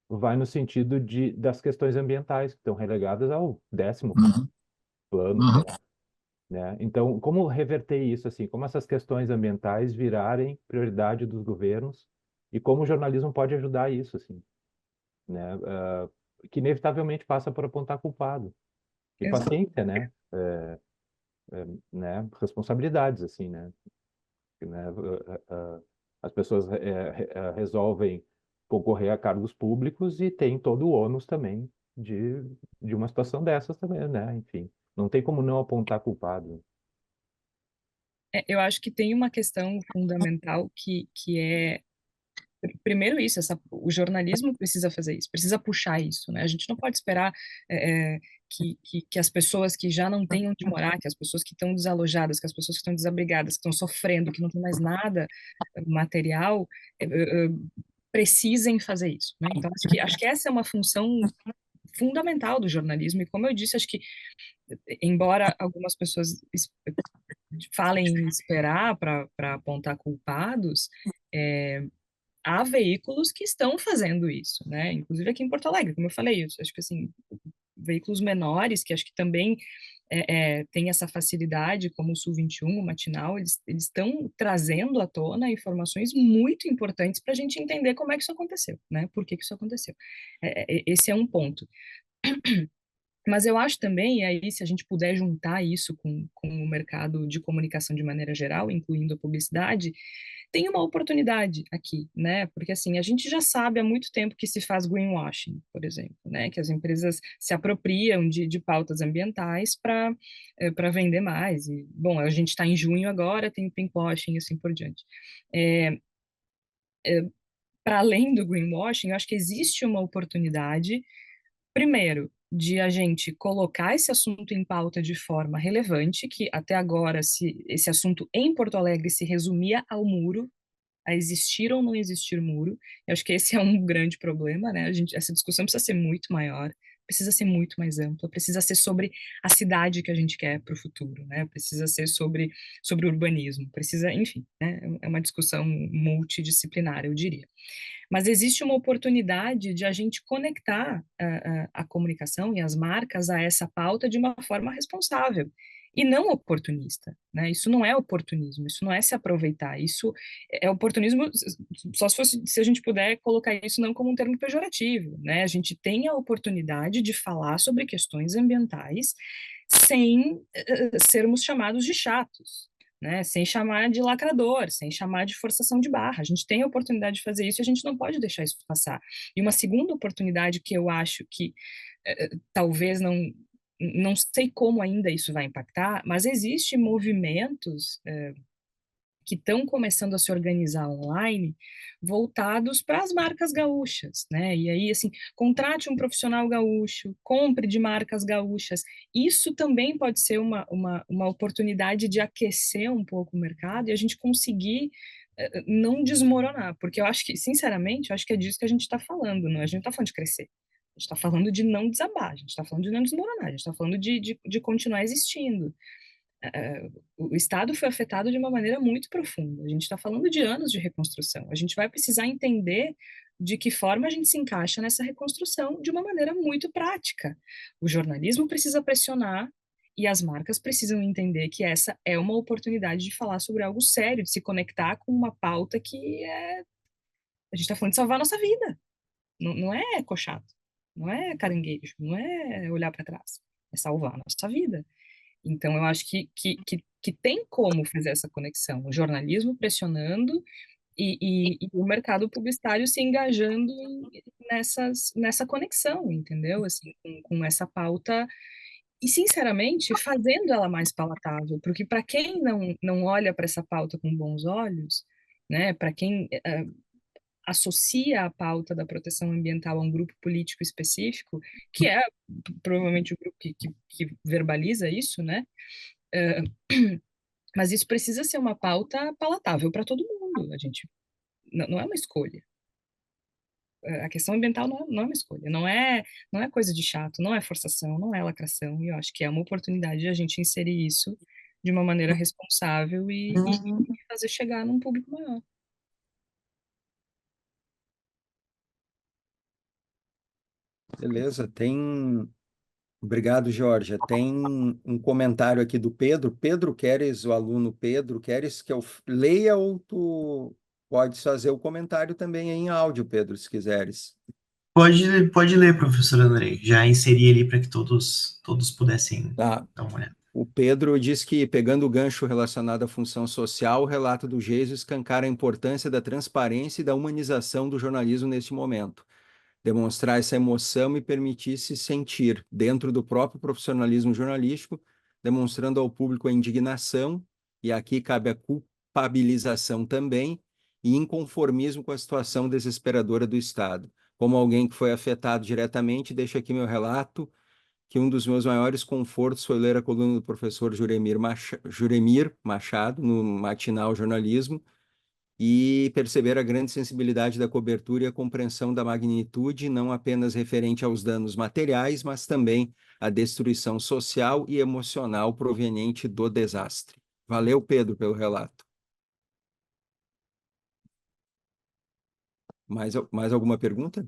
vai no sentido das questões ambientais, que estão relegadas ao 10º plano, sei lá, né? Então, como reverter isso, assim, como essas questões ambientais virarem prioridade dos governos e como o jornalismo pode ajudar isso, assim, né? Que inevitavelmente passa por apontar culpado. E Exato. paciência, né? Né? Responsabilidades, assim, né? As pessoas resolvem concorrer a cargos públicos e tem todo o ônus também de uma situação dessas também, né? Enfim, não tem como não apontar culpado. Eu acho que tem uma questão fundamental que é, primeiro isso, o jornalismo precisa fazer isso, precisa puxar isso, né? A gente não pode esperar que as pessoas que já não têm onde morar, que as pessoas que estão desalojadas, que as pessoas que estão desabrigadas, que estão sofrendo, que não tem mais nada material, precisem fazer isso, né? Então, acho que essa é uma função fundamental do jornalismo, e como eu disse, acho que, embora algumas pessoas falem em esperar para apontar culpados, há veículos que estão fazendo isso, né? Inclusive aqui em Porto Alegre, como eu falei, acho que assim, veículos menores, que acho que também têm essa facilidade, como o Sul 21, o Matinal, eles estão trazendo à tona informações muito importantes para a gente entender como é que isso aconteceu, né? Por que isso aconteceu. Esse é um ponto. Mas eu acho também, e aí se a gente puder juntar isso com o mercado de comunicação de maneira geral, incluindo a publicidade, tem uma oportunidade aqui, né? Porque assim, a gente já sabe há muito tempo que se faz greenwashing, por exemplo, né? Que as empresas se apropriam de pautas ambientais para vender mais. E, bom, a gente está em junho agora, tem o pinkwashing e assim por diante. Para além do greenwashing, eu acho que existe uma oportunidade, primeiro, de a gente colocar esse assunto em pauta de forma relevante, que até agora esse assunto em Porto Alegre se resumia ao muro, a existir ou não existir muro. Eu acho que esse é um grande problema, né? Essa discussão precisa ser muito maior, precisa ser muito mais ampla, precisa ser sobre a cidade que a gente quer para o futuro, né? Precisa ser sobre urbanismo, precisa, enfim, né? É uma discussão multidisciplinar, eu diria. Mas existe uma oportunidade de a gente conectar a comunicação e as marcas a essa pauta de uma forma responsável e não oportunista, né? Isso não é oportunismo, isso não é se aproveitar, isso é oportunismo só se a gente puder colocar isso não como um termo pejorativo, né? A gente tem a oportunidade de falar sobre questões ambientais sem sermos chamados de chatos, né? Sem chamar de lacrador, sem chamar de forçação de barra. A gente tem a oportunidade de fazer isso e a gente não pode deixar isso passar. E uma segunda oportunidade que eu acho que talvez não sei como ainda isso vai impactar, mas existem movimentos que estão começando a se organizar online, voltados para as marcas gaúchas, né? E aí, assim, contrate um profissional gaúcho, compre de marcas gaúchas. Isso também pode ser uma oportunidade de aquecer um pouco o mercado e a gente conseguir não desmoronar, porque eu acho que, sinceramente, eu acho que é disso que a gente está falando, não? A gente não está falando de crescer. A gente está falando de não desabar, a gente está falando de não desmoronar, a gente está falando de continuar existindo. O Estado foi afetado de uma maneira muito profunda. A gente está falando de anos de reconstrução. A gente vai precisar entender de que forma a gente se encaixa nessa reconstrução de uma maneira muito prática. O jornalismo precisa pressionar e as marcas precisam entender que essa é uma oportunidade de falar sobre algo sério, de se conectar com uma pauta que é. A gente está falando de salvar a nossa vida. Não, não é coxato, não é caranguejo, não é olhar para trás. É salvar a nossa vida. Então, eu acho que tem como fazer essa conexão, o jornalismo pressionando e o mercado publicitário se engajando nessa conexão, entendeu? Assim, com essa pauta e, sinceramente, fazendo ela mais palatável, porque para quem não olha para essa pauta com bons olhos, né, para quem associa a pauta da proteção ambiental a um grupo político específico, que é provavelmente o grupo que verbaliza isso, né? Mas isso precisa ser uma pauta palatável para todo mundo. A gente não é uma escolha. A questão ambiental não é uma escolha. Não é coisa de chato, não é forçação, não é lacração. E eu acho que é uma oportunidade de a gente inserir isso de uma maneira responsável e fazer chegar num público maior. Beleza, Obrigado, Georgia. Tem um comentário aqui do Pedro. Pedro, queres, o aluno Pedro, queres que eu leia ou tu podes fazer o comentário também em áudio, Pedro, se quiseres. Pode ler, professor Andrei. Já inseri ali para que todos pudessem Tá. dar uma olhada. O Pedro diz que, pegando o gancho relacionado à função social, o relato do Geiso escancara a importância da transparência e da humanização do jornalismo neste momento. Demonstrar essa emoção e permitir-se sentir dentro do próprio profissionalismo jornalístico, demonstrando ao público a indignação, e aqui cabe a culpabilização também, e inconformismo com a situação desesperadora do Estado. Como alguém que foi afetado diretamente, deixo aqui meu relato, que um dos meus maiores confortos foi ler a coluna do professor Juremir Machado, no Matinal Jornalismo, e perceber a grande sensibilidade da cobertura e a compreensão da magnitude, não apenas referente aos danos materiais, mas também à destruição social e emocional proveniente do desastre. Valeu, Pedro, pelo relato. Mais alguma pergunta?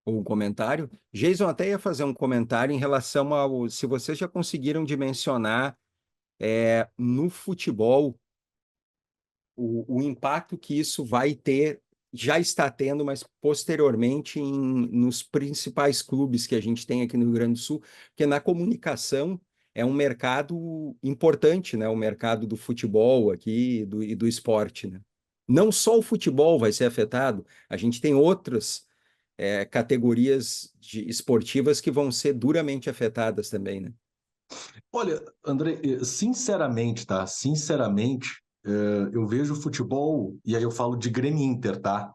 Ou um comentário? Jason até ia fazer um comentário em relação ao... Se vocês já conseguiram dimensionar no futebol o impacto que isso vai ter, já está tendo, mas posteriormente nos principais clubes que a gente tem aqui no Rio Grande do Sul, porque na comunicação é um mercado importante, né? O mercado do futebol aqui e do esporte, né? Não só o futebol vai ser afetado, a gente tem outras categorias esportivas que vão ser duramente afetadas também, né? Olha, André, sinceramente, tá? Sinceramente, eu vejo o futebol, e aí eu falo de Grêmio e Inter, tá?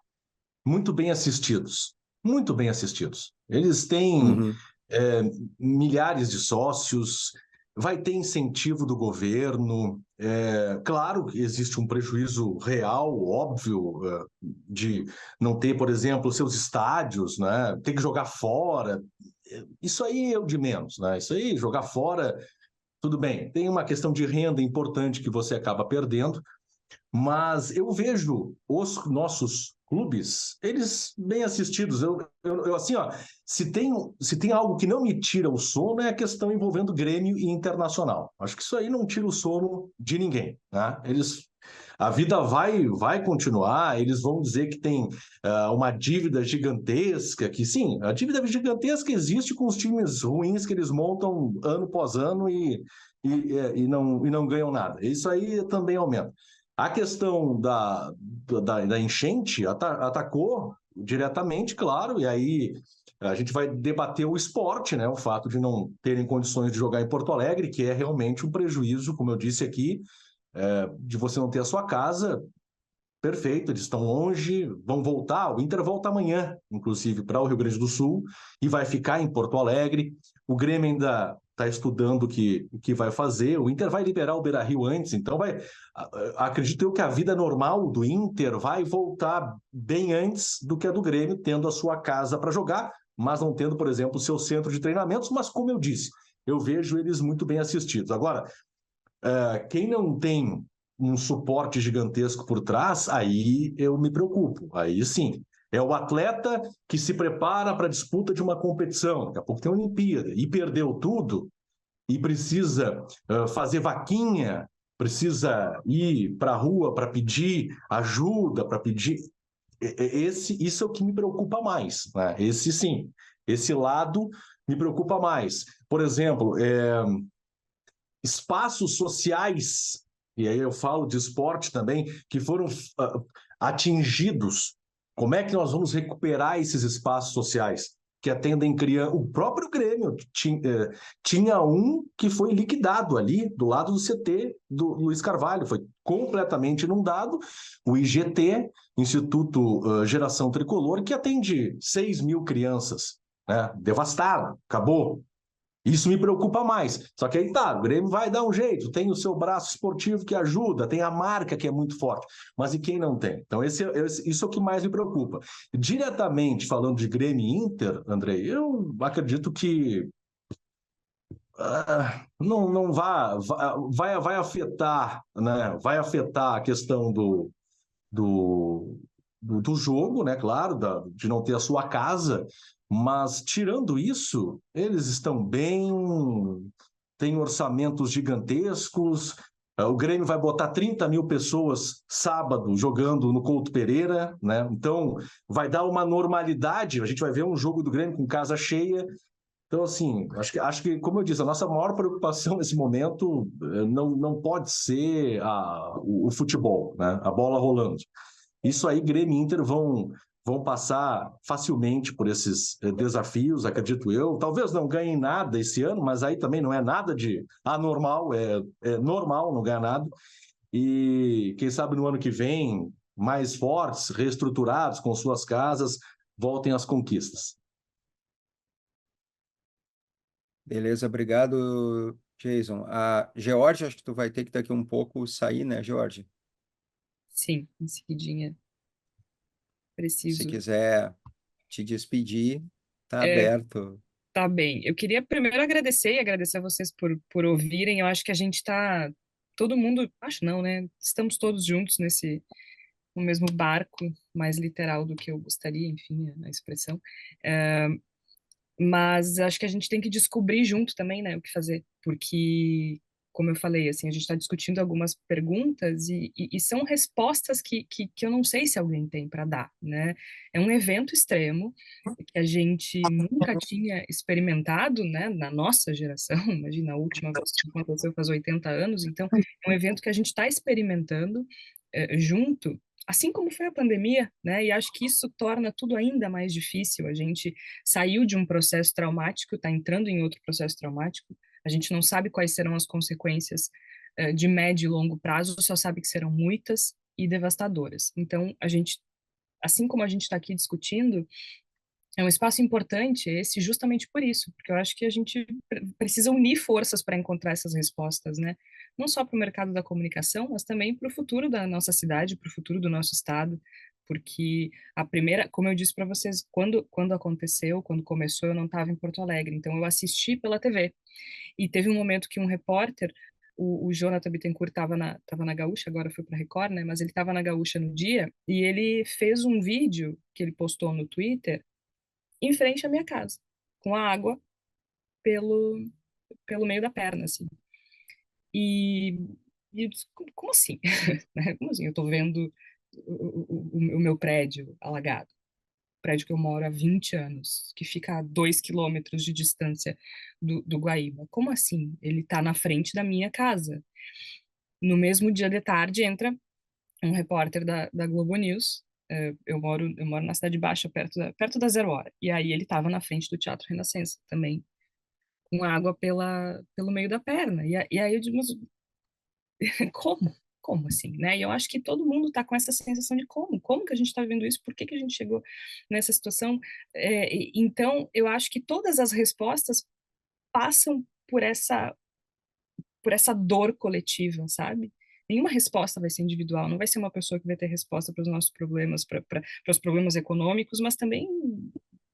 Muito bem assistidos. Muito bem assistidos. Eles têm milhares de sócios, vai ter incentivo do governo. Claro que existe um prejuízo real, óbvio, de não ter, por exemplo, seus estádios, né? Ter que jogar fora. Isso aí é o de menos, né? Isso aí, jogar fora, tudo bem. Tem uma questão de renda importante que você acaba perdendo, mas eu vejo os nossos clubes, eles bem assistidos. Eu assim, ó, se tem algo que não me tira o sono é a questão envolvendo Grêmio e Internacional. Acho que isso aí não tira o sono de ninguém, né? A vida vai continuar, eles vão dizer que tem uma dívida gigantesca, que sim, a dívida gigantesca existe com os times ruins que eles montam ano após ano e não ganham nada. Isso aí também aumenta. A questão da enchente atacou diretamente, claro, e aí A gente vai debater o esporte, né? O fato de não terem condições de jogar em Porto Alegre, que é realmente um prejuízo, como eu disse aqui, de você não ter a sua casa. Perfeito, eles estão longe, vão voltar. O Inter volta amanhã, inclusive, para o Rio Grande do Sul e vai ficar em Porto Alegre. O Grêmio ainda está estudando o que vai fazer. O Inter vai liberar o Beira-Rio antes, então acredito eu que a vida normal do Inter vai voltar bem antes do que a do Grêmio, tendo a sua casa para jogar, mas não tendo, por exemplo, o seu centro de treinamentos. Mas, como eu disse, eu vejo eles muito bem assistidos. Agora, quem não tem um suporte gigantesco por trás, aí eu me preocupo. Aí sim, é o atleta que se prepara para a disputa de uma competição. Daqui a pouco tem a Olimpíada e perdeu tudo e precisa fazer vaquinha, precisa ir para a rua para pedir ajuda, para pedir. Isso é o que me preocupa mais, né? Esse sim, esse lado me preocupa mais. Por exemplo, espaços sociais, e aí eu falo de esporte também, que foram atingidos. Como é que nós vamos recuperar esses espaços sociais que atendem crianças? O próprio Grêmio tinha um que foi liquidado ali, do lado do CT do Luiz Carvalho, foi completamente inundado. O IGT, Instituto Geração Tricolor, que atende 6.000 crianças, né? Devastado, acabou. Isso me preocupa mais. Só que aí tá, o Grêmio vai dar um jeito, tem o seu braço esportivo que ajuda, tem a marca que é muito forte. Mas e quem não tem? Então, isso é o que mais me preocupa. Diretamente falando de Grêmio e Inter, Andrei, eu acredito que não vai afetar, né? Vai afetar a questão do jogo, né? Claro, de não ter a sua casa, mas tirando isso, eles estão bem, têm orçamentos gigantescos. O Grêmio vai botar 30.000 pessoas sábado jogando no Couto Pereira, né? Então vai dar uma normalidade. A gente vai ver um jogo do Grêmio com casa cheia. Então, assim, acho que, como eu disse, a nossa maior preocupação nesse momento não pode ser o futebol, né? A bola rolando. Isso aí, Grêmio e Inter vão passar facilmente por esses desafios, acredito eu. Talvez não ganhem nada esse ano, mas aí também não é nada de anormal, é normal não ganhar nada. E quem sabe no ano que vem, mais fortes, reestruturados, com suas casas, voltem às conquistas. Beleza, obrigado, Jason. A Georgia, acho que tu vai ter que daqui um pouco sair, né, Georgia? Sim, em seguidinha. Se Preciso. quiser te despedir, tá É, aberto. Tá bem. Eu queria primeiro agradecer a vocês por ouvirem. Eu acho que a gente tá, todo mundo, acho não, né? Estamos todos juntos no mesmo barco, mais literal do que eu gostaria, enfim, a expressão. Mas acho que a gente tem que descobrir junto também, né, o que fazer, porque, como eu falei, assim, a gente está discutindo algumas perguntas e são respostas que eu não sei se alguém tem para dar, né? É um evento extremo que a gente nunca tinha experimentado, né, na nossa geração. Imagina, a última vez que aconteceu faz 80 anos, então é um evento que a gente está experimentando junto. Assim como foi a pandemia, né? E acho que isso torna tudo ainda mais difícil. A gente saiu de um processo traumático, está entrando em outro processo traumático. A gente não sabe quais serão as consequências de médio e longo prazo, só sabe que serão muitas e devastadoras. Então, a gente, assim como a gente está aqui discutindo, é um espaço importante esse justamente por isso, porque eu acho que a gente precisa unir forças para encontrar essas respostas, né? Não só para o mercado da comunicação, mas também para o futuro da nossa cidade, para o futuro do nosso estado, porque a primeira, como eu disse para vocês, quando aconteceu, quando começou, eu não estava em Porto Alegre, então eu assisti pela TV. E teve um momento que um repórter, o Jonathan Bittencourt tava na Gaúcha, agora foi para Record, né? Mas ele estava na Gaúcha no dia e ele fez um vídeo que ele postou no Twitter em frente à minha casa, com a água pelo meio da perna, assim. E, e eu disse, como assim? Né? Como assim? Eu tô vendo o meu prédio alagado. Prédio que eu moro há 20 anos, que fica a 2 quilômetros de distância do Guaíba. Como assim? Ele tá na frente da minha casa. No mesmo dia de tarde entra um repórter da Globo News Eu moro na Cidade Baixa, perto da Zero Hora. E aí ele estava na frente do Teatro Renascença também, com água pelo meio da perna. E aí eu digo, mas como? Como assim, né? E eu acho que todo mundo está com essa sensação de como que a gente está vivendo isso, por que que a gente chegou nessa situação? Então, eu acho que todas as respostas passam por essa dor coletiva, sabe? Nenhuma resposta vai ser individual, não vai ser uma pessoa que vai ter resposta para os nossos problemas, para os problemas econômicos, mas também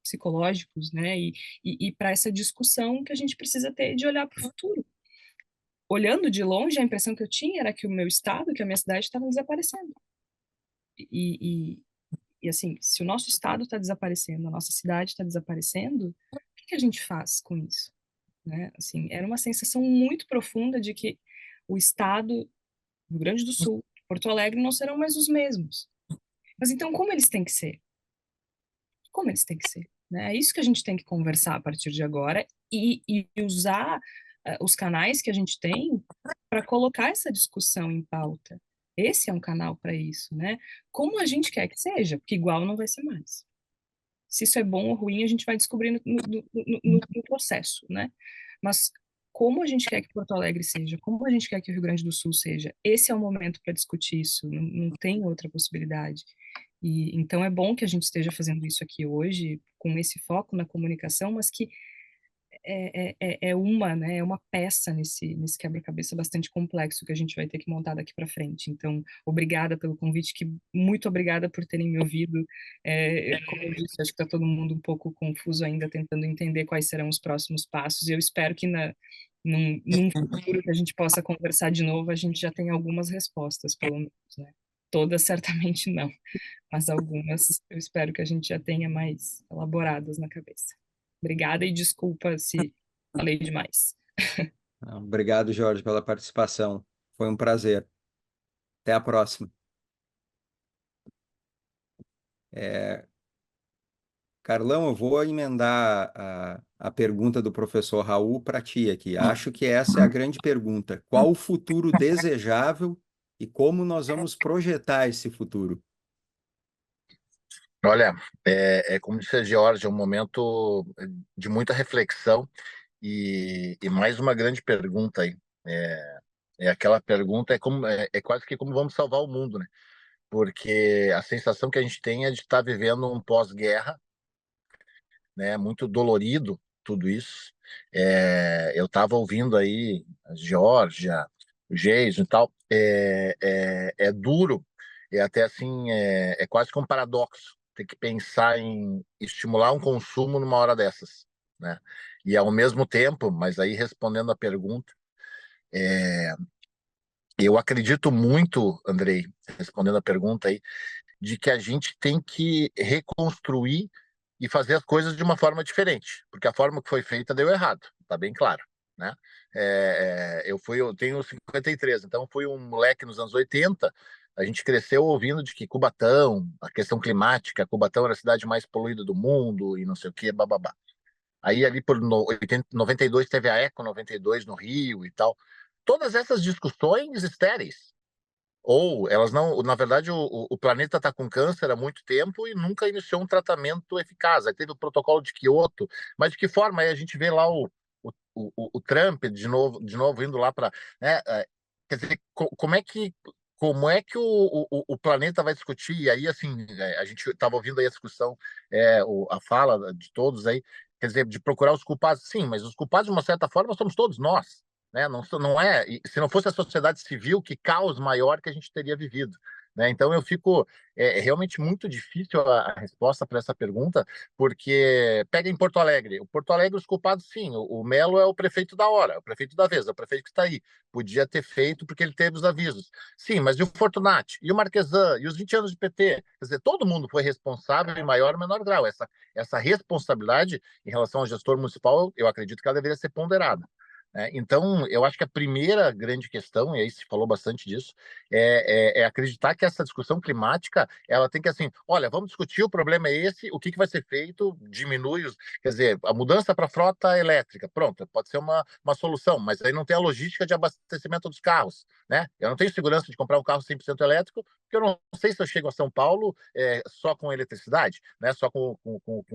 psicológicos, né? E para essa discussão que a gente precisa ter de olhar para o futuro. Olhando de longe, a impressão que eu tinha era que o meu estado, que a minha cidade estavam desaparecendo. E, e assim, se o nosso estado está desaparecendo, a nossa cidade está desaparecendo, o que que a gente faz com isso? Né? Assim, era uma sensação muito profunda de que o estado, Rio Grande do Sul, Porto Alegre não serão mais os mesmos. Mas então, como eles têm que ser? Como eles têm que ser? Né? É isso que a gente tem que conversar a partir de agora e usar os canais que a gente tem para colocar essa discussão em pauta. Esse é um canal para isso, né? Como a gente quer que seja, porque igual não vai ser mais. Se isso é bom ou ruim, a gente vai descobrindo no processo, né? Mas como a gente quer que Porto Alegre seja, como a gente quer que o Rio Grande do Sul seja, esse é o momento para discutir isso, não tem outra possibilidade. E então é bom que a gente esteja fazendo isso aqui hoje, com esse foco na comunicação, mas que né, é uma peça nesse quebra-cabeça bastante complexo que a gente vai ter que montar daqui para frente. Então, obrigada pelo convite, muito obrigada por terem me ouvido. Como eu disse, acho que está todo mundo um pouco confuso ainda, tentando entender quais serão os próximos passos. E eu espero que num futuro que a gente possa conversar de novo, a gente já tenha algumas respostas, pelo menos, né? Todas certamente não, mas algumas eu espero que a gente já tenha mais elaboradas na cabeça. Obrigada e desculpa se falei demais. Obrigado, Jorge, pela participação. Foi um prazer. Até a próxima. Carlão, eu vou emendar a pergunta do professor Raul para ti aqui. Acho que essa é a grande pergunta. Qual o futuro desejável e como nós vamos projetar esse futuro? Olha, como disse a Georgia, é um momento de muita reflexão e mais uma grande pergunta aí. Aquela pergunta é quase que como vamos salvar o mundo, né? Porque a sensação que a gente tem é de estar vivendo um pós-guerra, né? Muito dolorido tudo isso. Eu estava ouvindo aí a Geórgia, o Geison e tal. É duro, até assim, é quase que um paradoxo ter que pensar em estimular um consumo numa hora dessas, né? E ao mesmo tempo, mas aí respondendo a pergunta, eu acredito muito, Andrei, respondendo a pergunta aí, de que a gente tem que reconstruir e fazer as coisas de uma forma diferente, porque a forma que foi feita deu errado, tá bem claro, né? Eu tenho 53, então fui um moleque nos anos 80. A gente cresceu ouvindo de que Cubatão, a questão climática, Cubatão era a cidade mais poluída do mundo e não sei o que, bababá. Aí ali por 92 teve a Eco 92 no Rio e tal. Todas essas discussões estéreis, ou elas não, na verdade, o planeta está com câncer há muito tempo e nunca iniciou um tratamento eficaz. Aí teve o protocolo de Kyoto, mas de que forma? Aí a gente vê lá o Trump de novo indo lá para, né, quer dizer, como é que o planeta vai discutir? E aí, assim, a gente estava ouvindo aí a discussão, a fala de todos aí, quer dizer, de procurar os culpados. Sim, mas os culpados, de uma certa forma, somos todos nós, né? Não é, se não fosse a sociedade civil, que caos maior que a gente teria vivido, né? Então eu fico realmente muito difícil a resposta para essa pergunta, porque pega em Porto Alegre. O Porto Alegre, os culpados, sim. O Melo é o prefeito da hora, é o prefeito da vez, é o prefeito que está aí. Podia ter feito porque ele teve os avisos. Sim, mas e o Fortunati? E o Marquesan? E os 20 anos de PT? Quer dizer, todo mundo foi responsável em maior ou menor grau. Essa responsabilidade em relação ao gestor municipal, eu acredito que ela deveria ser ponderada. né? Então, eu acho que a primeira grande questão, e aí se falou bastante disso, é acreditar que essa discussão climática, ela tem que, assim, olha, vamos discutir, o problema é esse, o que vai ser feito, diminui os... Quer dizer, a mudança para a frota elétrica, pronto, pode ser uma solução, mas aí não tem a logística de abastecimento dos carros, né? Eu não tenho segurança de comprar um carro 100% elétrico, porque eu não sei se eu chego a São Paulo só com eletricidade, né? Só com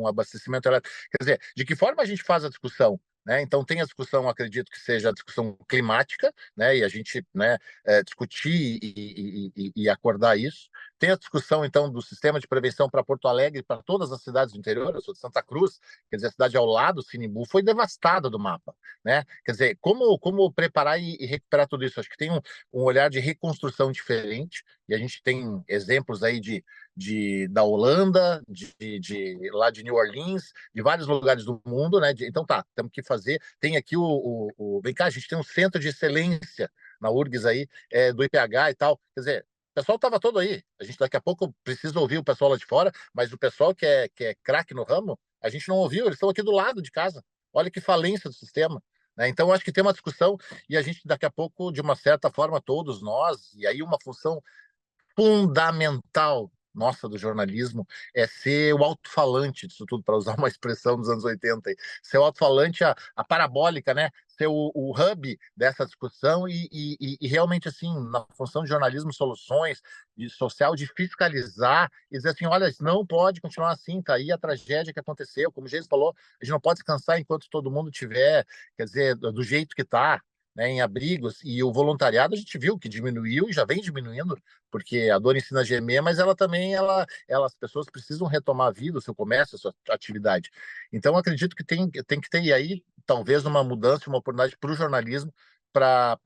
abastecimento elétrico. Quer dizer, de que forma a gente faz a discussão? Né? Então, tem a discussão, acredito que seja a discussão climática, né? E a gente, né, discutir e acordar isso. Tem a discussão, então, do sistema de prevenção para Porto Alegre, para todas as cidades do interior. Eu sou de Santa Cruz, quer dizer, a cidade ao lado, Sinimbu, foi devastada do mapa, né? Quer dizer, como preparar e recuperar tudo isso? Acho que tem um olhar de reconstrução diferente, e a gente tem exemplos aí da Holanda, lá de New Orleans, de vários lugares do mundo, né? Então tá, temos que fazer. Tem aqui vem cá, a gente tem um centro de excelência na URGS aí, do IPH e tal. Quer dizer, o pessoal estava todo aí. A gente daqui a pouco precisa ouvir o pessoal lá de fora, mas o pessoal que é craque no ramo, a gente não ouviu, eles estão aqui do lado de casa. Olha que falência do sistema. Né? Então, acho que tem uma discussão e a gente, daqui a pouco, de uma certa forma, todos nós, e aí uma função fundamental nossa do jornalismo é ser o alto-falante disso tudo, para usar uma expressão dos anos 80, ser o alto-falante, a parabólica, né? Ser o hub dessa discussão e realmente, assim, na função de jornalismo, soluções, de social, de fiscalizar e dizer assim, olha, não pode continuar assim, tá aí a tragédia que aconteceu, como o Jesus falou, a gente não pode descansar enquanto todo mundo tiver, quer dizer, do jeito que tá, né, em abrigos, e o voluntariado a gente viu que diminuiu e já vem diminuindo, porque a dor ensina a gemer, mas ela também, as pessoas precisam retomar a vida, o seu comércio, a sua atividade. Então, acredito que tem que ter aí, talvez, uma mudança, uma oportunidade para o jornalismo para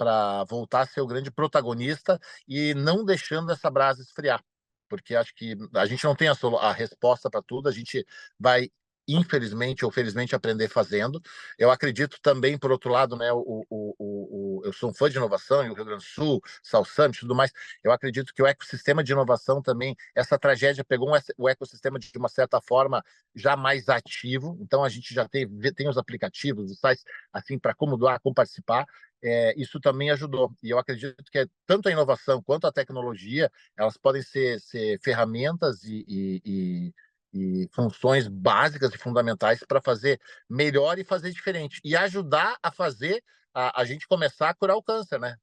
voltar a ser o grande protagonista e não deixando essa brasa esfriar, porque acho que a gente não tem a resposta para tudo, a gente vai infelizmente ou felizmente aprender fazendo. Eu acredito também, por outro lado, né, eu sou um fã de inovação, e o Rio Grande do Sul, South Summit e tudo mais, eu acredito que o ecossistema de inovação também, essa tragédia pegou o ecossistema de uma certa forma já mais ativo, então a gente já tem os aplicativos, os sites, assim, para como doar, como participar, isso também ajudou. E eu acredito que tanto a inovação quanto a tecnologia, elas podem ser ferramentas e funções básicas e fundamentais para fazer melhor e fazer diferente. E ajudar a fazer a gente começar a curar o câncer, né?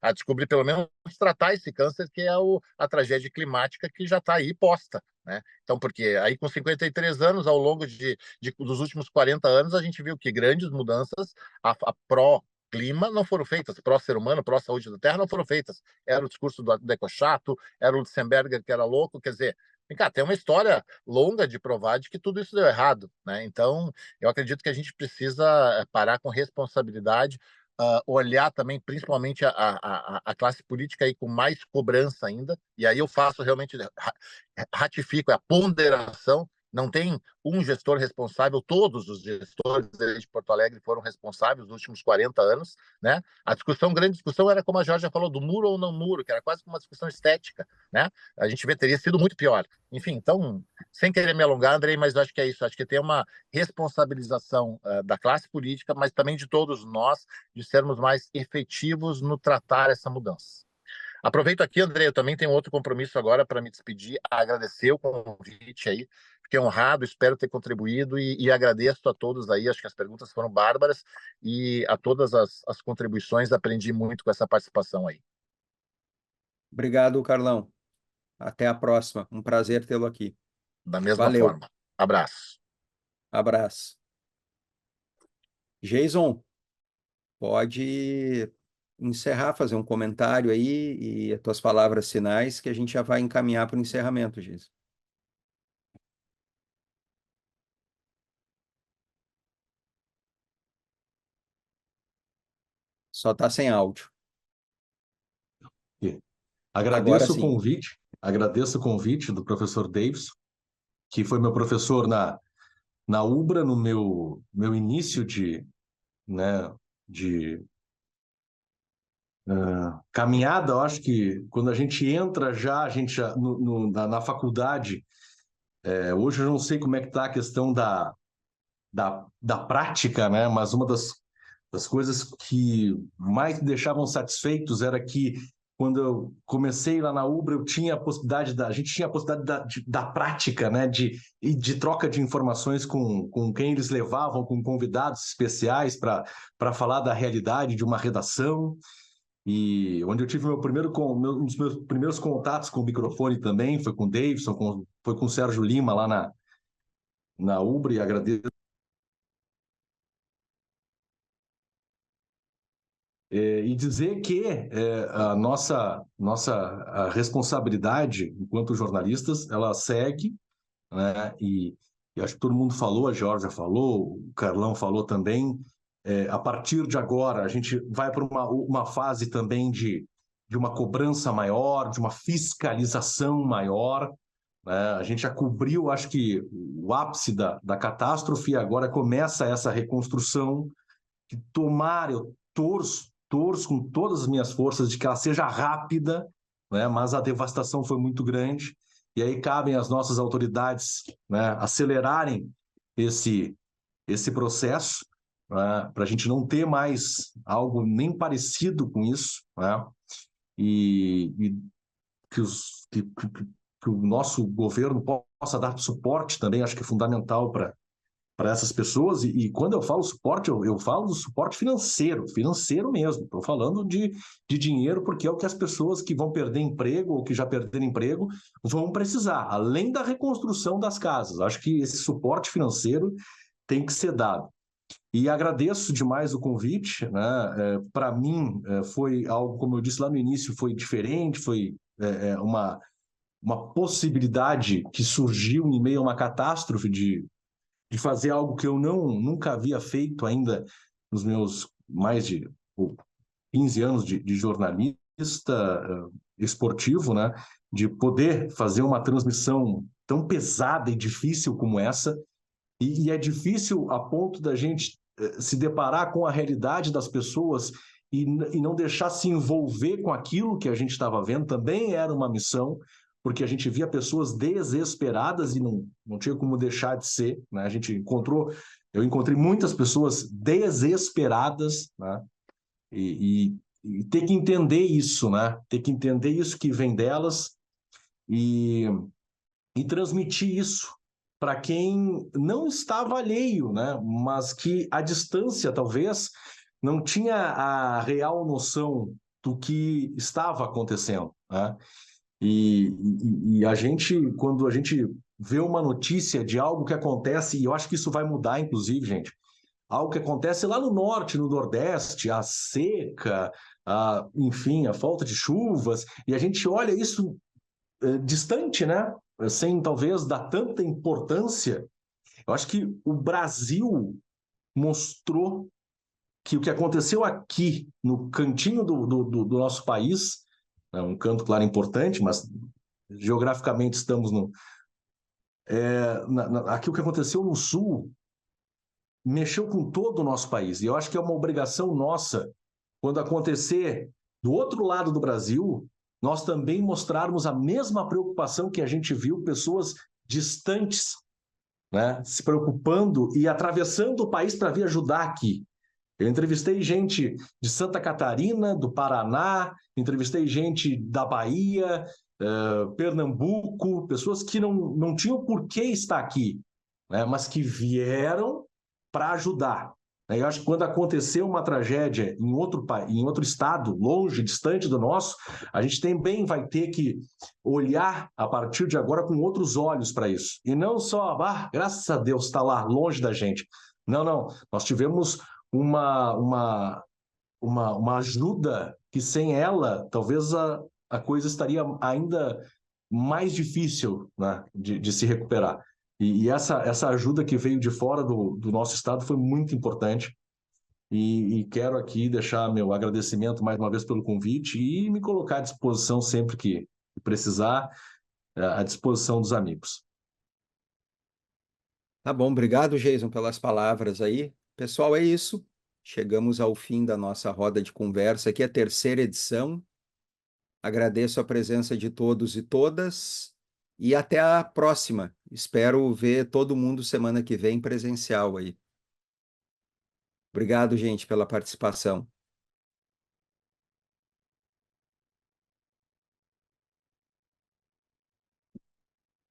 A descobrir, pelo menos, tratar esse câncer, que é a tragédia climática que já está aí posta, né? Então, porque aí com 53 anos, ao longo dos últimos 40 anos, a gente viu que grandes mudanças, a pró-clima não foram feitas, pró-ser humano, pró-saúde da Terra não foram feitas. Era o discurso do Ecochato, era o Lutzenberger que era louco, quer dizer, cara, tem uma história longa de provar de que tudo isso deu errado, né? Então, eu acredito que a gente precisa parar com responsabilidade, olhar também, principalmente, a classe política aí com mais cobrança ainda, e aí eu faço realmente, ratifico a ponderação. Não tem um gestor responsável, todos os gestores de Porto Alegre foram responsáveis nos últimos 40 anos, né? A grande discussão era, como a Jorge falou, do muro ou não muro, que era quase como uma discussão estética, né? A gente vê, teria sido muito pior. Enfim, então, sem querer me alongar, Andrei, mas eu acho que é isso. Acho que tem uma responsabilização da classe política, mas também de todos nós, de sermos mais efetivos no tratar essa mudança. Aproveito aqui, André, eu também tenho outro compromisso agora para me despedir, agradecer o convite aí, fiquei honrado, espero ter contribuído e agradeço a todos aí, acho que as perguntas foram bárbaras e a todas as contribuições, aprendi muito com essa participação aí. Obrigado, Carlão. Até a próxima. Um prazer tê-lo aqui. Da mesma Valeu. forma. Abraço. Abraço. Jason, pode encerrar, fazer um comentário aí e as tuas palavras finais, que a gente já vai encaminhar para o encerramento, Jason. Só está sem áudio. Agora Agradeço o sim. convite, agradeço o convite do professor Davidson, que foi meu professor na UBRA, no meu início de caminhada. Eu acho que quando a gente entra a gente já na faculdade, hoje eu não sei como é que está a questão da prática, né? Mas uma das das coisas que mais me deixavam satisfeitos era que quando eu comecei lá na Ubra, eu tinha a possibilidade a gente tinha a possibilidade da prática, né, de troca de informações com quem eles levavam, com convidados especiais para falar da realidade de uma redação, e onde eu tive um dos meus primeiros contatos com o microfone também, foi com o Davidson, foi com o Sérgio Lima lá na Ubra, e agradeço. E dizer que a nossa responsabilidade enquanto jornalistas, ela segue, né? E acho que todo mundo falou, a Georgia falou, o Carlão falou também. A partir de agora, a gente vai para uma fase também de uma cobrança maior, de uma fiscalização maior, né? A gente já cobriu, acho que, o ápice da catástrofe, e agora começa essa reconstrução, que eu torço com todas as minhas forças de que ela seja rápida, né? Mas a devastação foi muito grande, e aí cabem às nossas autoridades, né, acelerarem esse processo, né, para a gente não ter mais algo nem parecido com isso, né? E que o nosso governo possa dar suporte também, acho que é fundamental para essas pessoas, e quando eu falo suporte, eu falo do suporte financeiro mesmo, estou falando de dinheiro, porque é o que as pessoas que vão perder emprego ou que já perderam emprego vão precisar, além da reconstrução das casas. Acho que esse suporte financeiro tem que ser dado. E agradeço demais o convite, né? Para mim, foi algo, como eu disse lá no início, foi diferente, foi uma possibilidade que surgiu em meio a uma catástrofe de fazer algo que eu nunca havia feito ainda nos meus mais de 15 anos de jornalista esportivo, né? De poder fazer uma transmissão tão pesada e difícil como essa. E é difícil a ponto da gente se deparar com a realidade das pessoas e não deixar se envolver com aquilo que a gente estava vendo. Também era uma missão, porque a gente via pessoas desesperadas e não tinha como deixar de ser, né? Eu encontrei muitas pessoas desesperadas, né? E ter que entender isso, né? Ter que entender isso que vem delas e transmitir isso para quem não estava alheio, né? Mas que à distância talvez não tinha a real noção do que estava acontecendo, né? E a gente, quando a gente vê uma notícia de algo que acontece, e eu acho que isso vai mudar, inclusive, gente, algo que acontece lá no norte, no nordeste, a seca, enfim, a falta de chuvas, e a gente olha isso distante, né? Sem talvez dar tanta importância. Eu acho que o Brasil mostrou que o que aconteceu aqui, no cantinho do nosso país, é um canto, claro, importante, mas geograficamente estamos aqui o que aconteceu no Sul mexeu com todo o nosso país. E eu acho que é uma obrigação nossa, quando acontecer do outro lado do Brasil, nós também mostrarmos a mesma preocupação que a gente viu pessoas distantes, né, se preocupando e atravessando o país para vir ajudar aqui. Eu entrevistei gente de Santa Catarina, do Paraná, entrevistei gente da Bahia, Pernambuco, pessoas que não tinham por que estar aqui, né, mas que vieram para ajudar. Eu acho que quando aconteceu uma tragédia em outro estado, longe, distante do nosso, a gente também vai ter que olhar a partir de agora com outros olhos para isso. E não só, graças a Deus está lá, longe da gente. Não. Nós tivemos uma ajuda que sem ela, talvez a coisa estaria ainda mais difícil, né, de se recuperar. E essa ajuda que veio de fora do nosso estado foi muito importante. E quero aqui deixar meu agradecimento mais uma vez pelo convite e me colocar à disposição sempre que precisar, à disposição dos amigos. Tá bom, obrigado, Jason, pelas palavras aí. Pessoal, é isso. Chegamos ao fim da nossa roda de conversa aqui, a terceira edição. Agradeço a presença de todos e todas e até a próxima. Espero ver todo mundo semana que vem presencial aí. Obrigado, gente, pela participação.